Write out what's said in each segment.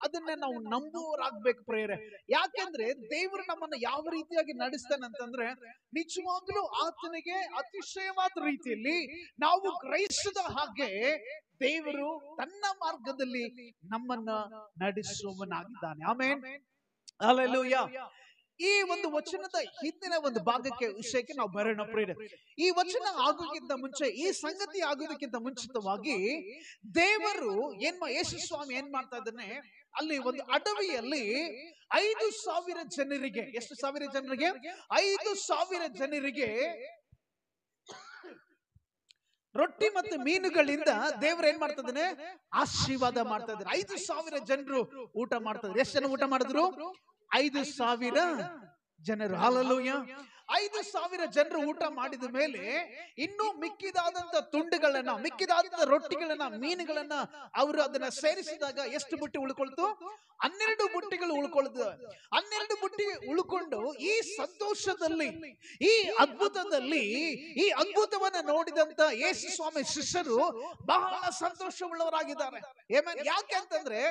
ಅದನ್ನ ನಾವು ನಂಬುವರಾಗ್ಬೇಕು ಪ್ರೇರೆ. ಯಾಕೆಂದ್ರೆ ದೇವರು ನಮ್ಮನ್ನ ಯಾವ ರೀತಿಯಾಗಿ ನಡೆಸ್ತಾನೆ ಅಂತಂದ್ರೆ, ನಿಜವಾಗ್ಲೂ ಆತನಿಗೆ ಅತಿಶಯವಾದ ರೀತಿಯಲ್ಲಿ ನಾವು ಗ್ರಹಿಸಿದ ಹಾಗೆ ದೇವರು ತನ್ನ ಮಾರ್ಗದಲ್ಲಿ ನಮ್ಮನ್ನ ನಡೆಸುವವನಾಗಿದ್ದಾನೆ. Amen, hallelujah. ಈ ಒಂದು ವಚನದ ಹಿಂದಿನ ಒಂದು ಭಾಗಕ್ಕೆ ವಿಷಯಕ್ಕೆ ನಾವು ಬರೋಣ ಪ್ರೇರೆ. ಈ ವಚನ ಆಗೋಕ್ಕಿಂತ ಮುಂಚೆ, ಈ ಸಂಗತಿ ಆಗೋದಕ್ಕಿಂತ ಮುಂಚಿತವಾಗಿ ದೇವರು ಯೇಸು ಸ್ವಾಮಿ ಏನ್ ಮಾಡ್ತಾ ಇದ್ದಾನೆ, ಅಲ್ಲಿ ಒಂದು ಅಡವಿಯಲ್ಲಿ 5,000 ಜನರಿಗೆ, ಎಷ್ಟು ಸಾವಿರ ಜನರಿಗೆ? 5,000 ಜನರಿಗೆ ರೊಟ್ಟಿ ಮತ್ತು ಮೀನುಗಳಿಂದ ದೇವರು ಏನ್ ಮಾಡ್ತಾ ಇದ್ದಾನೆ? ಆಶೀರ್ವಾದ ಮಾಡ್ತಾ ಇದ್ದಾನೆ. 5,000 ಜನರು ಊಟ ಮಾಡ್ತಾ ಇದ್ದಾರೆ. ಎಷ್ಟು ಜನ ಊಟ ಮಾಡಿದ್ರು? 5,000 ಜನರು. ಹಲ್ಲೆಲೂಯಾ. 5,000 ಜನರು ಊಟ ಮಾಡಿದ ಮೇಲೆ ಇನ್ನೂ ಮಿಕ್ಕಿದಾದಂತ ತುಂಡುಗಳನ್ನ, ಮಿಕ್ಕಿದಾದಂತ ರೊಟ್ಟಿಗಳನ್ನ, ಮೀನುಗಳನ್ನ ಅವರು ಅದನ್ನ ಸೇರಿಸಿದಾಗ ಎಷ್ಟು ಬುಟ್ಟಿ ಉಳ್ಕೊಳ್ತು? 12 ಬುಟ್ಟಿಗಳು ಉಳ್ಕೊಳ್ತು. 12 ಬುಟ್ಟಿ ಉಳ್ಕೊಂಡು ಈ ಸಂತೋಷದಲ್ಲಿ, ಈ ಅದ್ಭುತದಲ್ಲಿ, ಈ ಅದ್ಭುತವನ್ನ ನೋಡಿದಂತ ಯೇಸು ಸ್ವಾಮಿ ಶಿಷ್ಯರು ಬಹಳ ಸಂತೋಷವುಳ್ಳವರಾಗಿದ್ದಾರೆ. ಯಾಕೆ ಅಂತಂದ್ರೆ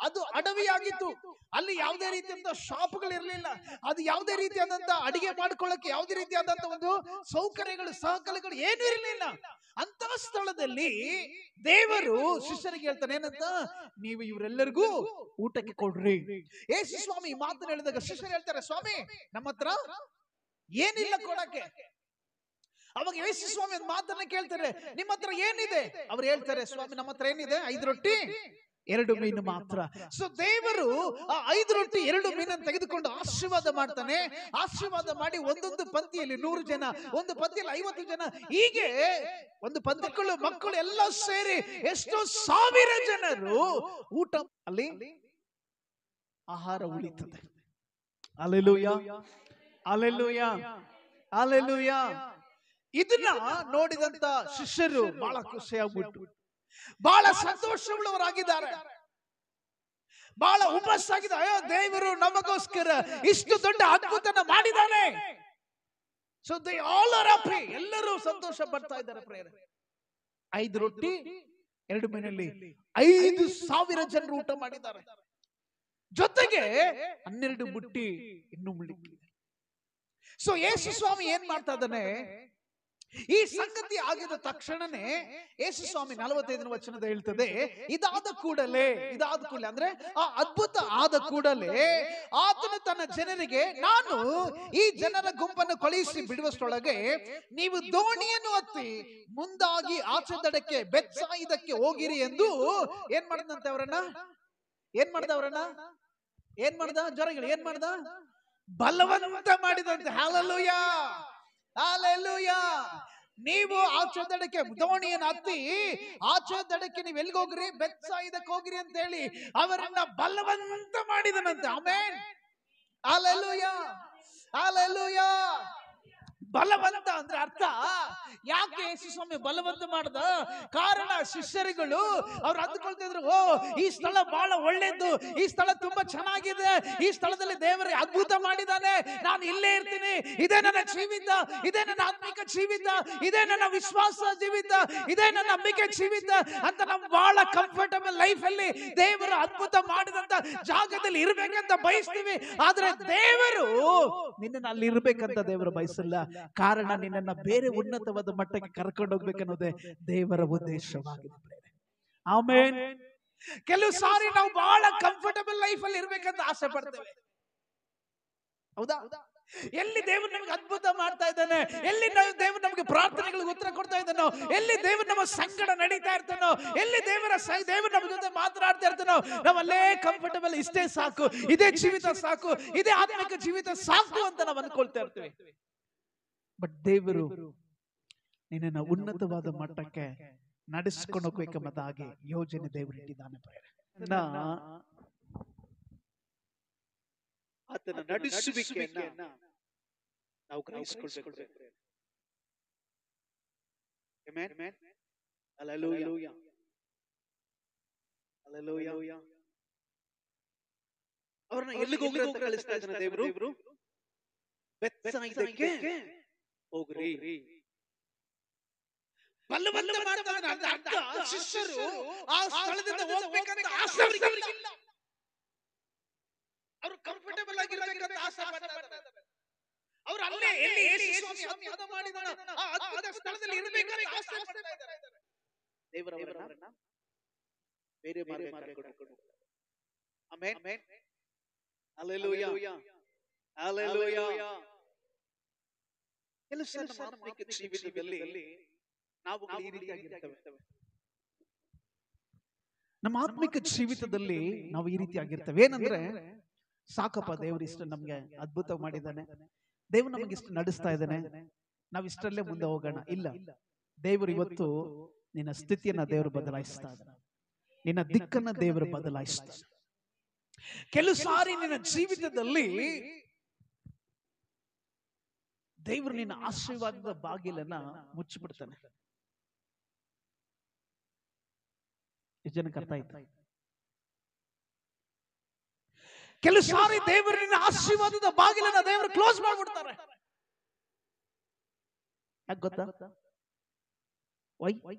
ಅದು ಅಡವಿಯಾಗಿತ್ತು. ಅಲ್ಲಿ ಯಾವುದೇ ರೀತಿಯಾದ ಶಾಪ್ಗಳು ಇರಲಿಲ್ಲ. ಅದು ಯಾವುದೇ ರೀತಿಯಾದಂತ ಅಡಿಗೆ ಮಾಡ್ಕೊಳ್ಳಕ್ಕೆ ಯಾವುದೇ ರೀತಿಯಾದಂತ ಒಂದು ಸೌಕರ್ಯಗಳು, ಸಹಕರಣೆಗಳು ಏನೂ ಇರಲಿಲ್ಲ. ಅಂತ ಸ್ಥಳದಲ್ಲಿ ದೇವರು ಶಿಷ್ಯರಿಗೆ ಹೇಳ್ತಾನೆ ಏನಂತ? ನೀವು ಇವರೆಲ್ಲರಿಗೂ ಊಟಕ್ಕೆ ಕೊಡ್ರಿ. ಯೇಸು ಸ್ವಾಮಿ ಮಾತನ್ನ ಹೇಳಿದಾಗ ಶಿಷ್ಯರು ಹೇಳ್ತಾರೆ, ಸ್ವಾಮಿ ನಮ್ಮ ಹತ್ರ ಏನಿಲ್ಲ ಕೊಡಕ್ಕೆ. ಅವಾಗ ಯೇಸು ಸ್ವಾಮಿ ಒಂದು ಮಾತನ್ನ ಕೇಳ್ತಾರೆ, ನಿಮ್ಮ ಹತ್ರ ಏನಿದೆ? ಅವ್ರು ಹೇಳ್ತಾರೆ, ಸ್ವಾಮಿ ನಮ್ಮ ಹತ್ರ ಏನಿದೆ? 5 ರೊಟ್ಟಿ 2 ಮೀನು ಮಾತ್ರ. ಸೊ ದೇವರು ಆ 5 ರೊಟ್ಟಿ 2 ಮೀನನ್ನು ತೆಗೆದುಕೊಂಡು ಆಶೀರ್ವಾದ ಮಾಡ್ತಾನೆ. ಆಶೀರ್ವಾದ ಮಾಡಿ ಒಂದೊಂದು ಪಂಕ್ತಿಯಲ್ಲಿ 100 ಜನ, ಒಂದು ಪಂಕ್ತಿಯಲ್ಲಿ 50 ಜನ, ಹೀಗೆ ಒಂದು ಪಂಕ್ತಿಗಳು ಮಕ್ಕಳು ಎಲ್ಲ ಸೇರಿ ಎಷ್ಟೋ ಸಾವಿರ ಜನರು ಊಟ, ಅಲ್ಲಿ ಆಹಾರ ಉಳಿತದೆ. Hallelujah, hallelujah, hallelujah. ಇದನ್ನ ನೋಡಿದಂತ ಶಿಷ್ಯರು ಬಹಳ ಖುಷಿಯಾಗ್ಬಿಟ್ಟು ಬಹಳ ಸಂತೋಷವುಳ್ಳವರಾಗಿದ್ದಾರೆ. ಬಹಳ ಹುಮ್ಮಸ್ಸಾಗಿದ್ದಾರೆ. ಅಯ್ಯೋ, ದೇವರು ನಮಗೋಸ್ಕರ ಇಷ್ಟು ದೊಡ್ಡ ಅದ್ಭುತನ ಮಾಡಿದ್ದಾನೆ. So they all are happy. ಎಲ್ಲರೂ ಸಂತೋಷ ಪಡ್ತಾ ಇದ್ದಾರೆ ಪ್ರೇರೆ. 5 ರೊಟ್ಟಿ 2 ಮೀನಲ್ಲಿ 5,000 ಜನರು ಊಟ ಮಾಡಿದ್ದಾರೆ. ಜೊತೆಗೆ 12 ಬುಟ್ಟಿ ಇನ್ನೂ ಮುಳುಗಿದೆ. ಸೊ ಯೇಸು ಸ್ವಾಮಿ ಏನ್ ಮಾಡ್ತಾ ಇದ್ದಾನೆ? ಈ ಸಂಗತಿ ಆಗಿದ ತಕ್ಷಣನೇ ಯೇಸು ಸ್ವಾಮಿ 45ನೇ ವಚನದ ಹೇಳ್ತದೆ, ಇದಾದ ಕೂಡಲೇ ಅಂದ್ರೆ ಆ ಅದ್ಭುತ ಆದ ಕೂಡಲೇ ಆತನು ತನ್ನ ಜನರಿಗೆ, ನಾನು ಈ ಜನರ ಗುಂಪನ್ನು ಕಳುಹಿಸಿ ಬಿಡುವಷ್ಟರೊಳಗೆ ನೀವು ದೋಣಿಯನ್ನು ಹತ್ತಿ ಮುಂದಾಗಿ ಆಚೆ ದಡಕ್ಕೆ ಬೆತ್ಸಾಯಿದಕ್ಕೆ ಹೋಗಿರಿ ಎಂದು ಏನ್ ಮಾಡದಂತೆ ಅವರನ್ನ? ಏನ್ ಮಾಡ್ದ? ಜ್ವರಗಳು ಏನ್ ಮಾಡ್ದ? ಬಲವಂತ ಮಾಡಿದಂತೆ. Hallelujah, hallelujah. ನೀವು ಆಚೆ ದಡಕ್ಕೆ ದೋಣಿಯನ್ನು ಹತ್ತಿ ಆಚೆ ದಡಕ್ಕೆ ನೀವು ಎಲ್ಲಿಗೆ ಹೋಗ್ರಿ? ಬೆತ್ಸಾಯಿದಕ್ಕೆ ಹೋಗ್ರಿ ಅಂತ ಹೇಳಿ ಅವರನ್ನ ಬಲವಂತ ಮಾಡಿದನಂತೆ. Amen, hallelujah, hallelujah. ಬಲವಂತ ಅಂದ್ರೆ ಅರ್ಥ, ಯಾಕೆ ಯೇಸು ಸ್ವಾಮಿ ಬಲವಂತ ಮಾಡ್ದ? ಕಾರಣ ಶಿಷ್ಯರುಗಳು ಅವ್ರು ಅಂದುಕೊಳ್ತಿದ್ರು, ಓ ಈ ಸ್ಥಳ ಬಹಳ ಒಳ್ಳೇದು, ಈ ಸ್ಥಳ ತುಂಬಾ ಚೆನ್ನಾಗಿದೆ, ಈ ಸ್ಥಳದಲ್ಲಿ ದೇವರು ಅದ್ಭುತ ಮಾಡಿದ್ದಾನೆ, ನಾನು ಇಲ್ಲೇ ಇರ್ತೀನಿ, ಇದೇ ನನ್ನ ಜೀವಿತ, ಇದೇ ನನ್ನ ಆತ್ಮಿಕ ಜೀವಿತ, ಇದೇ ನನ್ನ ವಿಶ್ವಾಸ ಜೀವಿತ, ಇದೇ ನನ್ನ ನಂಬಿಕೆ ಜೀವಿತ ಅಂತ ನಾವು ಬಹಳ ಕಂಫರ್ಟಬಲ್ ಲೈಫ್ ಅಲ್ಲಿ ದೇವರು ಅದ್ಭುತ ಮಾಡಿದಂತ ಜಾಗದಲ್ಲಿ ಇರ್ಬೇಕಂತ ಬಯಸ್ತೀವಿ. ಆದ್ರೆ ದೇವರು ನಿನ್ನನ್ನು ಅಲ್ಲಿ ಇರ್ಬೇಕಂತ ದೇವರು ಬಯಸಲ್ಲ. ಕಾರಣ ನಿನ್ನನ್ನ ಬೇರೆ ಉನ್ನತವಾದ ಮಟ್ಟಕ್ಕೆ ಕರ್ಕೊಂಡು ಹೋಗ್ಬೇಕನ್ನೋದೇ ದೇವರ ಉದ್ದೇಶವಾಗಿದೆ. ಆಮೆನ್. ಕೆಲವು ಸಾರಿ ನಾವು ಬಹಳ ಕಂಫರ್ಟಬಲ್ ಲೈಫ್ ಅಲ್ಲಿ ಇರ್ಬೇಕಂತ ಆಸೆ ಪಡ್ತೇವೆ, ಹೌದಾ? ಎಲ್ಲಿ ದೇವರು ನಮಗೆ ಅದ್ಭುತ ಮಾಡ್ತಾ ಇದ್ದಾನೆ, ಎಲ್ಲಿ ದೇವರು ನಮಗೆ ಪ್ರಾರ್ಥನೆಗಳಿಗೆ ಉತ್ತರ ಕೊಡ್ತಾ ಇದ್ದಾನೋ, ಎಲ್ಲಿ ದೇವರು ನಮ್ಮ ಸಂಗಡ ನಡೀತಾ ಇರ್ತಾನೋ, ಎಲ್ಲಿ ದೇವರು ನಮ್ಮ ಜೊತೆ ಮಾತನಾಡ್ತಾ ಇರ್ತಾನೋ, ನಾವಲ್ಲೇ ಕಂಫರ್ಟಬಲ್, ಇಷ್ಟೇ ಸಾಕು, ಇದೇ ಜೀವಿತ ಸಾಕು, ಇದೇ ಆತ್ಮಿಕ ಜೀವಿತ ಸಾಕು ಅಂತ ನಾವು ಅನ್ಕೊಳ್ತಾ ಇರ್ತೀವಿ. ಬಟ್ ದೇವರು ನಿನ್ನ ಉನ್ನತವಾದ ಮಟ್ಟಕ್ಕೆ ನಡೆಸಿಕೊಂಡು ಹೋಗ್ಬೇಕೆಂಬುದಾಗಿ ಯೋಜನೆ ದೇವರು ಇಟ್ಟಿದ್ದಾನೆ. ಆತನ ನಡೆಸುವಿಕೆಯನ್ನ ನಾವು ಗ್ರಹಿಸಿಕೊಳ್ಳಬೇಕು. Amen, hallelujah, hallelujah. ಅವರನ್ನ ಎಲ್ಲಿಗೆ ಹೋಗ್ರಿ ಅಂತ ಕಳಿಸ್ತಾ ಇದ್ದಾನೆ ದೇವರು? ಬೆತ್ಸಾಯಿದಕ್ಕೆ ಹೋಗ್ರಿ. ಬಲವಂತ ಮಾಡ್ತಾ ಇದ್ದಾನೆ. ಶಿಷ್ಯರು ಆ ಸ್ಥಳದಿಂದ ಹೋಗ್ಬೇಕಂತ ಆಸೆ ಅವರಿಗೆ ಇಲ್ಲ. ಯಾವ್ದೋ ಮಾಡಿದಾನ, ಆ ಅದ್ಭುತ ಸ್ಥಳದಲ್ಲಿ ಇರಬೇಕಂತ ಆಸೆ ಪಡ್ತಾ ಇದ್ದಾರೆ. ದೇವರವರನ್ನ ಬೇರೆ ಮಾರ್ಗ ಕರ್ಕೊಂಡು ಆಮೆನ್. Hallelujah, hallelujah. ಕೆಲಸ ನಮ್ಮ ಆತ್ಮಿಕ ಜೀವಿತದಲ್ಲಿ ನಾವು ಈ ರೀತಿಯಾಗಿರ್ತೇವೆ. ನಮ್ಮ ಆತ್ಮಿಕ ಜೀವಿತದಲ್ಲಿ ನಾವು ಈ ರೀತಿಯಾಗಿರ್ತೇವೆ. ಏನಂದ್ರೆ, ಸಾಕಪ್ಪ, ದೇವರು ಇಷ್ಟು ನಮ್ಗೆ ಅದ್ಭುತ ಮಾಡಿದ್ದಾನೆ, ದೇವರು ನಮಗೆ ಇಷ್ಟು ನಡೆಸ್ತಾ ಇದ್ದಾನೆ, ನಾವ್ ಇಷ್ಟರಲ್ಲೇ ಮುಂದೆ ಹೋಗೋಣ. ಇಲ್ಲ, ದೇವರು ಇವತ್ತು ನಿನ್ನ ಸ್ಥಿತಿಯನ್ನ ದೇವರು ಬದಲಾಯಿಸ್ತಾ ಇದ್ದಾನೆ, ನಿನ್ನ ದಿಕ್ಕನ್ನ ದೇವರು ಬದಲಾಯಿಸ್ತಾನೆ. ಕೆಲವು ಸಾರಿ ನಿನ್ನ ಜೀವಿತದಲ್ಲಿ ದೇವರು ನಿನ್ನ ಆಶೀರ್ವಾದದ ಬಾಗಿಲನ್ನ ಮುಚ್ಚಿಬಿಡ್ತಾನೆ. ಎಷ್ಟು ಜನಕ್ಕೆ ಅರ್ಥ ಆಯ್ತು? ಕೆಲವು ಸಾರಿ ದೇವರು ನಿನ್ನ ಆಶೀರ್ವಾದದ ಬಾಗಿಲನ್ನ ದೇವರು ಕ್ಲೋಸ್ ಮಾಡ್ಬಿಡ್ತಾರೆ. ಯಾಕೆ ಗೊತ್ತಾ?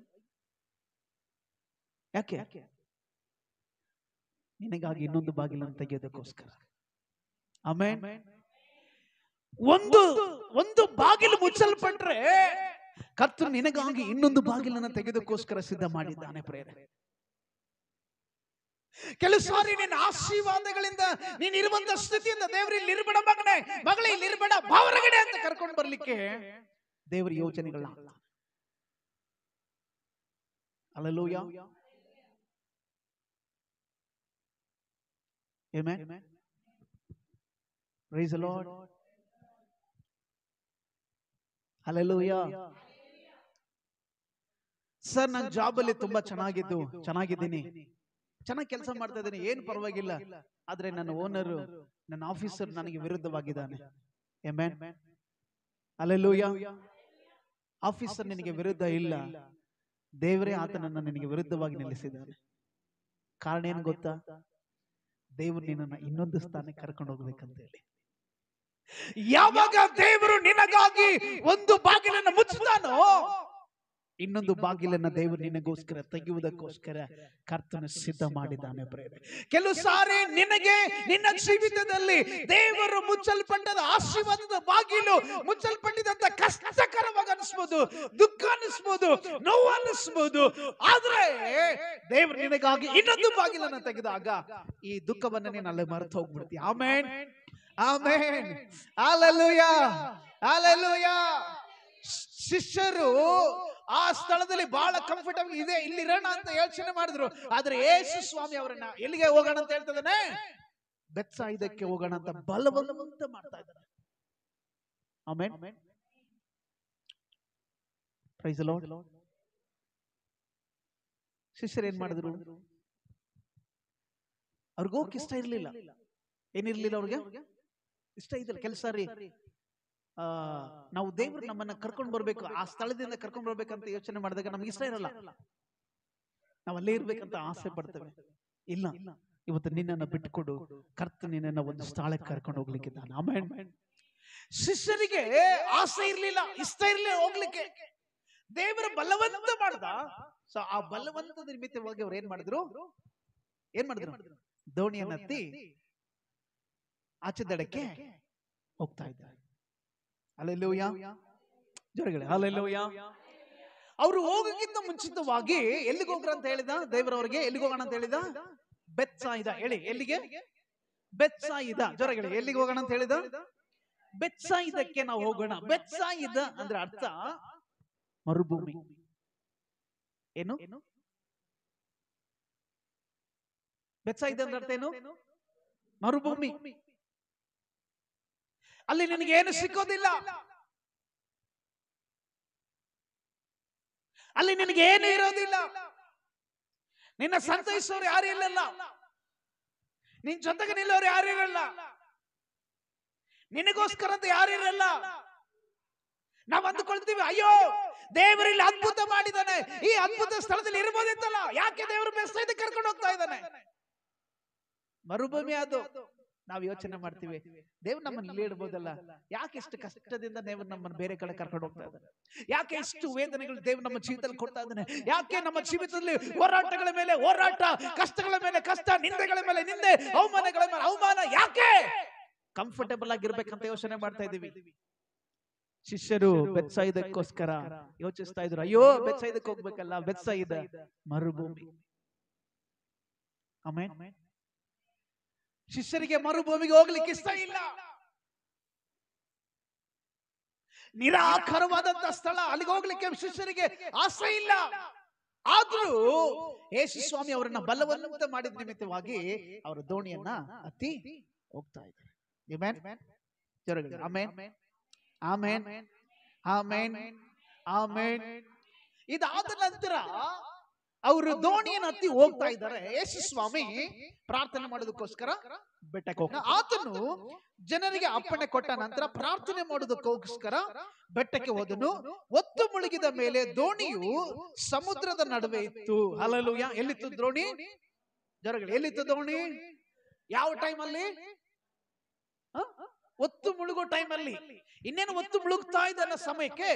ಯಾಕೆ? ನಿನಗಾಗಿ ಇನ್ನೊಂದು ಬಾಗಿಲನ್ನು ತೆಗೆಯೋದಕ್ಕೋಸ್ಕರ. ಆಮೆನ್. ಒಂದು ಬಾಗಿಲು ಮುಚ್ಚಲ್ಪಟ್ರೆ ಕರ್ತನು ನಿನಗಾಗಿ ಇನ್ನೊಂದು ಬಾಗಿಲನ್ನು ತೆಗೆಯೋದಕ್ಕೋಸ್ಕರ ಸಿದ್ಧ ಮಾಡಿದ್ದಾನೆ. ಪ್ರೇರೆ, ಕೆಲವು ಸಾರಿ ನಿನ್ನ ಆಶೀರ್ವಾದಗಳಿಂದ ನೀನ್ ಇರುವಂತ ಸ್ಥಿತಿಯಿಂದ ದೇವರು ಇಲ್ಲಿ ಇರ್ಬೇಡ ಮಗನೇ, ಮಗಳೇ ಇಲ್ಲಿ ಇರ್ಬೇಡ, ಹೊರಗಡೆ ಅಂತ ಕರ್ಕೊಂಡು ಬರ್ಲಿಕ್ಕೆ ದೇವರ ಯೋಚನೆಗಳನ್ನ. Hallelujah, amen, praise the Lord, hallelujah. Sir, ನಾನು ಜಾಬ್ ಅಲ್ಲಿ ತುಂಬಾ ಚೆನ್ನಾಗಿದ್ದೀನಿ, ಚೆನ್ನಾಗಿ ಕೆಲಸ ಮಾಡ್ತಾ ಇದ್ದೀನಿ, ಏನು ಪರವಾಗಿಲ್ಲ. ಆದ್ರೆ ನನ್ನ ಓನರ್, ನನ್ನ ಆಫೀಸರ್ ನನಗೆ ವಿರುದ್ಧವಾಗಿದ್ದಾನೆ. Amen, hallelujah. ಆಫೀಸರ್ ನಿನಗೆ ವಿರುದ್ಧ ಇಲ್ಲ, ದೇವರೇ ಆತನನ್ನ ನಿನಗೆ ವಿರುದ್ಧವಾಗಿ ನಿಲ್ಲಿಸಿದ್ದಾನೆ. ಕಾರಣ ಏನು ಗೊತ್ತಾ? ದೇವರು ನಿನ್ನನ್ನು ಇನ್ನೊಂದು ಸ್ಥಾನಕ್ಕೆ ಕರ್ಕೊಂಡು ಹೋಗ್ಬೇಕಂತ ಹೇಳಿ. ಯಾವಾಗ ದೇವರು ನಿನಗಾಗಿ ಒಂದು ಬಾಗಿಲನ್ನು ಮುಚ್ಚುತ್ತಾನೋ, ಇನ್ನೊಂದು ಬಾಗಿಲನ್ನ ದೇವರು ನಿನಗೋಸ್ಕರ ತೆಗೆಯುವುದಕ್ಕೋಸ್ಕರ ಕರ್ತನು ಸಿದ್ಧ ಮಾಡಿದ್ದಾನೆ. ಪ್ರೇರೆ, ಕೆಲವು ಸಾರಿ ನಿನಗೆ ನಿನ್ನ ಜೀವಿತದಲ್ಲಿ ದೇವರು ಮುಚ್ಚಲ್ಪಟ್ಟದ ಆಶೀರ್ವಾದದ ಬಾಗಿಲು ಮುಚ್ಚಲ್ಪಟ್ಟಿದಂತ ಕಷ್ಟಕರವಾಗಿ ಅನಿಸ್ಬೋದು, ದುಃಖ ಅನಿಸ್ಬೋದು, ನೋವು ಅನಿಸ್ಬೋದು. ಆದ್ರೆ ದೇವರು ನಿನಗಾಗಿ ಇನ್ನೊಂದು ಬಾಗಿಲನ್ನು ತೆಗೆದಾಗ ಈ ದುಃಖವನ್ನ ನೀನು ಅಲ್ಲೇ ಮರೆತು ಹೋಗ್ಬಿಡ್ತೀಯ. Amen, amen, hallelujah, hallelujah. ಶಿಷ್ಯರು ಆ ಸ್ಥಳದಲ್ಲಿ ಬಹಳ ಕಂಫರ್ಟಬಲ್ ಇದೆ, ಇಲ್ಲಿರೋಣ ಅಂತ ಯೋಚನೆ ಮಾಡಿದ್ರು. ಆದ್ರೆ ಯೇಸು ಸ್ವಾಮಿ ಅವರನ್ನ ಎಲ್ಲಿಗೆ ಹೋಗೋಣ ಅಂತ ಹೇಳ್ತಿದ್ದಾನೆ? ಬೆತ್ಸಾಯಿದಕ್ಕೆ ಹೋಗೋಣ ಅಂತ ಬಲವಂತ ಮಾಡ್ತಾ ಇದ್ದಾನೆ. Amen, praise the lord. ಶಿಷ್ಯರು ಏನ್ ಮಾಡಿದ್ರು? ಅವ್ರಿಗೆ ಹೋಗಕ್ಕೆ ಇಷ್ಟ ಇರ್ಲಿಲ್ಲ. ಏನಿರ್ಲಿಲ್ಲ ಅವ್ರಿಗೆ? ಇಷ್ಟ ಇದ್ದಿಲ್ಲ. ಕೆಲಸ ರೀ, ನಾವು ದೇವರು ನಮ್ಮನ್ನ ಕರ್ಕೊಂಡು ಬರ್ಬೇಕು, ಆ ಸ್ಥಳದಿಂದ ಕರ್ಕೊಂಡು ಬರ್ಬೇಕಂತ ಯೋಚನೆ ಮಾಡಿದಾಗ ನಮ್ಗೆ ಇಷ್ಟ ಇರಲ್ಲ, ನಾವು ಅಲ್ಲೇ ಇರ್ಬೇಕಂತ ಆಸೆ ಪಡ್ತೇವೆ. ಇಲ್ಲ, ಇವತ್ತು ನಿನ್ನನ್ನು ಬಿಟ್ಟುಕೊಡು, ಕರ್ತನು ನಿನ್ನನ್ನು ಒಂದು ಸ್ಥಳಕ್ಕೆ ಕರ್ಕೊಂಡು ಹೋಗ್ಲಿಕ್ಕಿದ್ದಾನೆ. ಆಮೆನ್. ಶಿಷ್ಯರಿಗೆ ಆಸೆ ಇರ್ಲಿಲ್ಲ, ಇಷ್ಟ ಇರ್ಲಿಲ್ಲ ಹೋಗ್ಲಿಕ್ಕೆ, ದೇವರ ಬಲವಂತ ಮಾಡ್ದ. ಸೊ ಆ ಬಲವಂತದ ನಿಮಿತ್ತವಾಗಿ ಅವ್ರು ಏನ್ ಮಾಡಿದ್ರು? ದೋಣಿಯನ್ನು ಹತ್ತಿ ಆಚೆ ದಡಕ್ಕೆ ಹೋಗ್ತಾ ಇದ್ದಾರೆ. ಹಲ್ಲೆಲೂಯಾ, ಜೋರಗಳೇ ಹಲ್ಲೆಲೂಯಾ. ಅವರು ಹೋಗಕ್ಕಿಂತ ಮುಂಚಿತವಾಗಿ ಎಲ್ಲಿಗೆ ಹೋಗ್ರ ಅಂತ ಹೇಳಿದ ದೇವರವರಿಗೆ? ಎಲ್ಲಿಗೆ ಹೋಗೋಣ ಅಂತ ಹೇಳಿದ? ಬೆತ್ಸಾಯಿದ. ಹೇಳಿ, ಎಲ್ಲಿಗೆ? ಬೆತ್ಸಾಯಿದ. ಜೋರಗಳೇ, ಎಲ್ಲಿಗೆ ಹೋಗೋಣ ಅಂತ ಹೇಳಿದ? ಬೆತ್ಸಾಯಿದಕ್ಕೆ ನಾವು ಹೋಗೋಣ. ಬೆತ್ಸಾಯಿದ ಅಂದ್ರೆ ಅರ್ಥ ಮರುಭೂಮಿ. ಏನು ಬೆತ್ಸಾಯಿದ ಅಂದ್ರೆ ಅರ್ಥ ಏನು? ಮರುಭೂಮಿ. ಅಲ್ಲಿ ನಿನಗೆ ಏನು ಸಿಕ್ಕೋದಿಲ್ಲ, ಅಲ್ಲಿ ನಿನಗೆ ಏನು ಇರೋದಿಲ್ಲ, ನಿನ್ನ ಸಂತೈಸೋರು ಯಾರು ಇಲ್ಲಲ್ಲ, ನಿನ್ ಜೊತೆಗೆ ನಿಲ್ಲೋರು ಯಾರು ಇರಲ್ಲ, ನಿನಗೋಸ್ಕರ ಅಂತ ಯಾರು ಇರಲ್ಲ. ನಾವು ಅಂದುಕೊಳ್ತೀವಿ, ಅಯ್ಯೋ ದೇವರಲ್ಲಿ ಅದ್ಭುತ ಮಾಡಿದ್ದಾನೆ, ಈ ಅದ್ಭುತ ಸ್ಥಳದಲ್ಲಿ ಇರ್ಬೋದಿತ್ತಲ್ಲ, ಯಾಕೆ ದೇವರು ಬೆತ್ಸಾಯಿದಕ್ಕೆ ಕರ್ಕೊಂಡು ಹೋಗ್ತಾ ಇದ್ದಾನೆ? ಮರುಭೂಮಿ ಅದು. ನಾವು ಯೋಚನೆ ಮಾಡ್ತೀವಿ, ದೇವ್ರು ನಮ್ಮನ್ನು ಇಲ್ಲಿ ಇಡ್ಬೋದಲ್ಲ, ಯಾಕೆ ಇಷ್ಟು ಕಷ್ಟದಿಂದ ದೇವ್ರು ನಮ್ಮನ್ನು ಬೇರೆ ಕಡೆ ಕರ್ಕೊಂಡು ಹೋಗ್ತಾ ಇದ್ದಾನೆ? ಯಾಕೆ ಇಷ್ಟು ವೇದನೆಗಳು ದೇವ್ರು ನಮ್ಮ ಜೀವಿತದಲ್ಲಿ ಕೊಡ್ತಾ ಇದ್ದಾನೆ? ಯಾಕೆ ನಮ್ಮ ಜೀವಿತದಲ್ಲಿ ಹೋರಾಟಗಳ ಮೇಲೆ ಹೋರಾಟ, ಕಷ್ಟಗಳ ಮೇಲೆ ಕಷ್ಟ, ನಿಂದೆಗಳ ಮೇಲೆ ನಿಂದೆ, ಅವಮಾನಗಳ ಮೇಲೆ ಅವಮಾನ? ಯಾಕೆ? ಕಂಫರ್ಟಬಲ್ ಆಗಿರ್ಬೇಕಂತ ಯೋಚನೆ ಮಾಡ್ತಾ ಇದೀವಿ. ಶಿಷ್ಯರು ಬೆತ್ಸಾಯಿದಕ್ಕೋಸ್ಕರ ಯೋಚಿಸ್ತಾ ಇದ್ರು, ಅಯ್ಯೋ ಬೆತ್ಸಾಯಿದಕ್ಕೆ ಹೋಗ್ಬೇಕಲ್ಲ, ಬೆತ್ಸಾಯಿದ ಮರುಭೂಮಿ. ಆಮೆನ್. ಶಿಷ್ಯರಿಗೆ ಮರುಭೂಮಿಗೆ ಹೋಗ್ಲಿಕ್ಕೆ ಇಷ್ಟ ಇಲ್ಲ. ನಿರಾಕಾರವಾದಂತ ಸ್ಥಳ, ಅಲ್ಲಿಗೆ ಹೋಗ್ಲಿಕ್ಕೆ ಶಿಷ್ಯರಿಗೆ ಆಸೆ ಇಲ್ಲ. ಆದ್ರೂ ಯೇಸು ಸ್ವಾಮಿ ಅವರನ್ನ ಬಲವಂತ ಮಾಡಿದ ನಿಮಿತ್ತವಾಗಿ ಅವರ ದೋಣಿಯನ್ನ ಹತ್ತಿ ಹೋಗ್ತಾ ಇದ್ದಾರೆ. Amen, amen, amen, amen. ಇದಾದ ನಂತರ ಅವರು ದೋಣಿಯನ್ನು ಹತ್ತಿ ಹೋಗ್ತಾ ಇದ್ದಾರೆ. ಯೇಸು ಸ್ವಾಮಿ ಪ್ರಾರ್ಥನೆ ಮಾಡೋದಕ್ಕೋಸ್ಕರ ಬೆಟ್ಟಕ್ಕೆ ಹೋಗ್ತಾರೆ. ಆತನು ಜನರಿಗೆ ಅಪ್ಪಣೆ ಕೊಟ್ಟ ನಂತರ ಪ್ರಾರ್ಥನೆ ಮಾಡೋದಕ್ಕೋಸ್ಕರ ಬೆಟ್ಟಕ್ಕೆ ಹೋದನು. ಹೊತ್ತು ಮುಳುಗಿದ ಮೇಲೆ ದೋಣಿಯು ಸಮುದ್ರದ ನಡುವೆ ಇತ್ತು. ಹಲ್ಲೆಲೂಯಾ. ಎಲ್ಲಿತ್ತು ದೋಣಿ? ಎಲ್ಲಿತ್ತು ದೋಣಿ? ಯಾವ ಟೈಮ್ ಅಲ್ಲಿ? ಒತ್ತು ಮುಳುಗೋ ಟೈಮ್ ಅಲ್ಲಿ. ಇನ್ನೇನು ಒತ್ತು ಮುಳುಗ್ತಾ ಇದೆ ಅನ್ನೋ ಸಮಯಕ್ಕೆ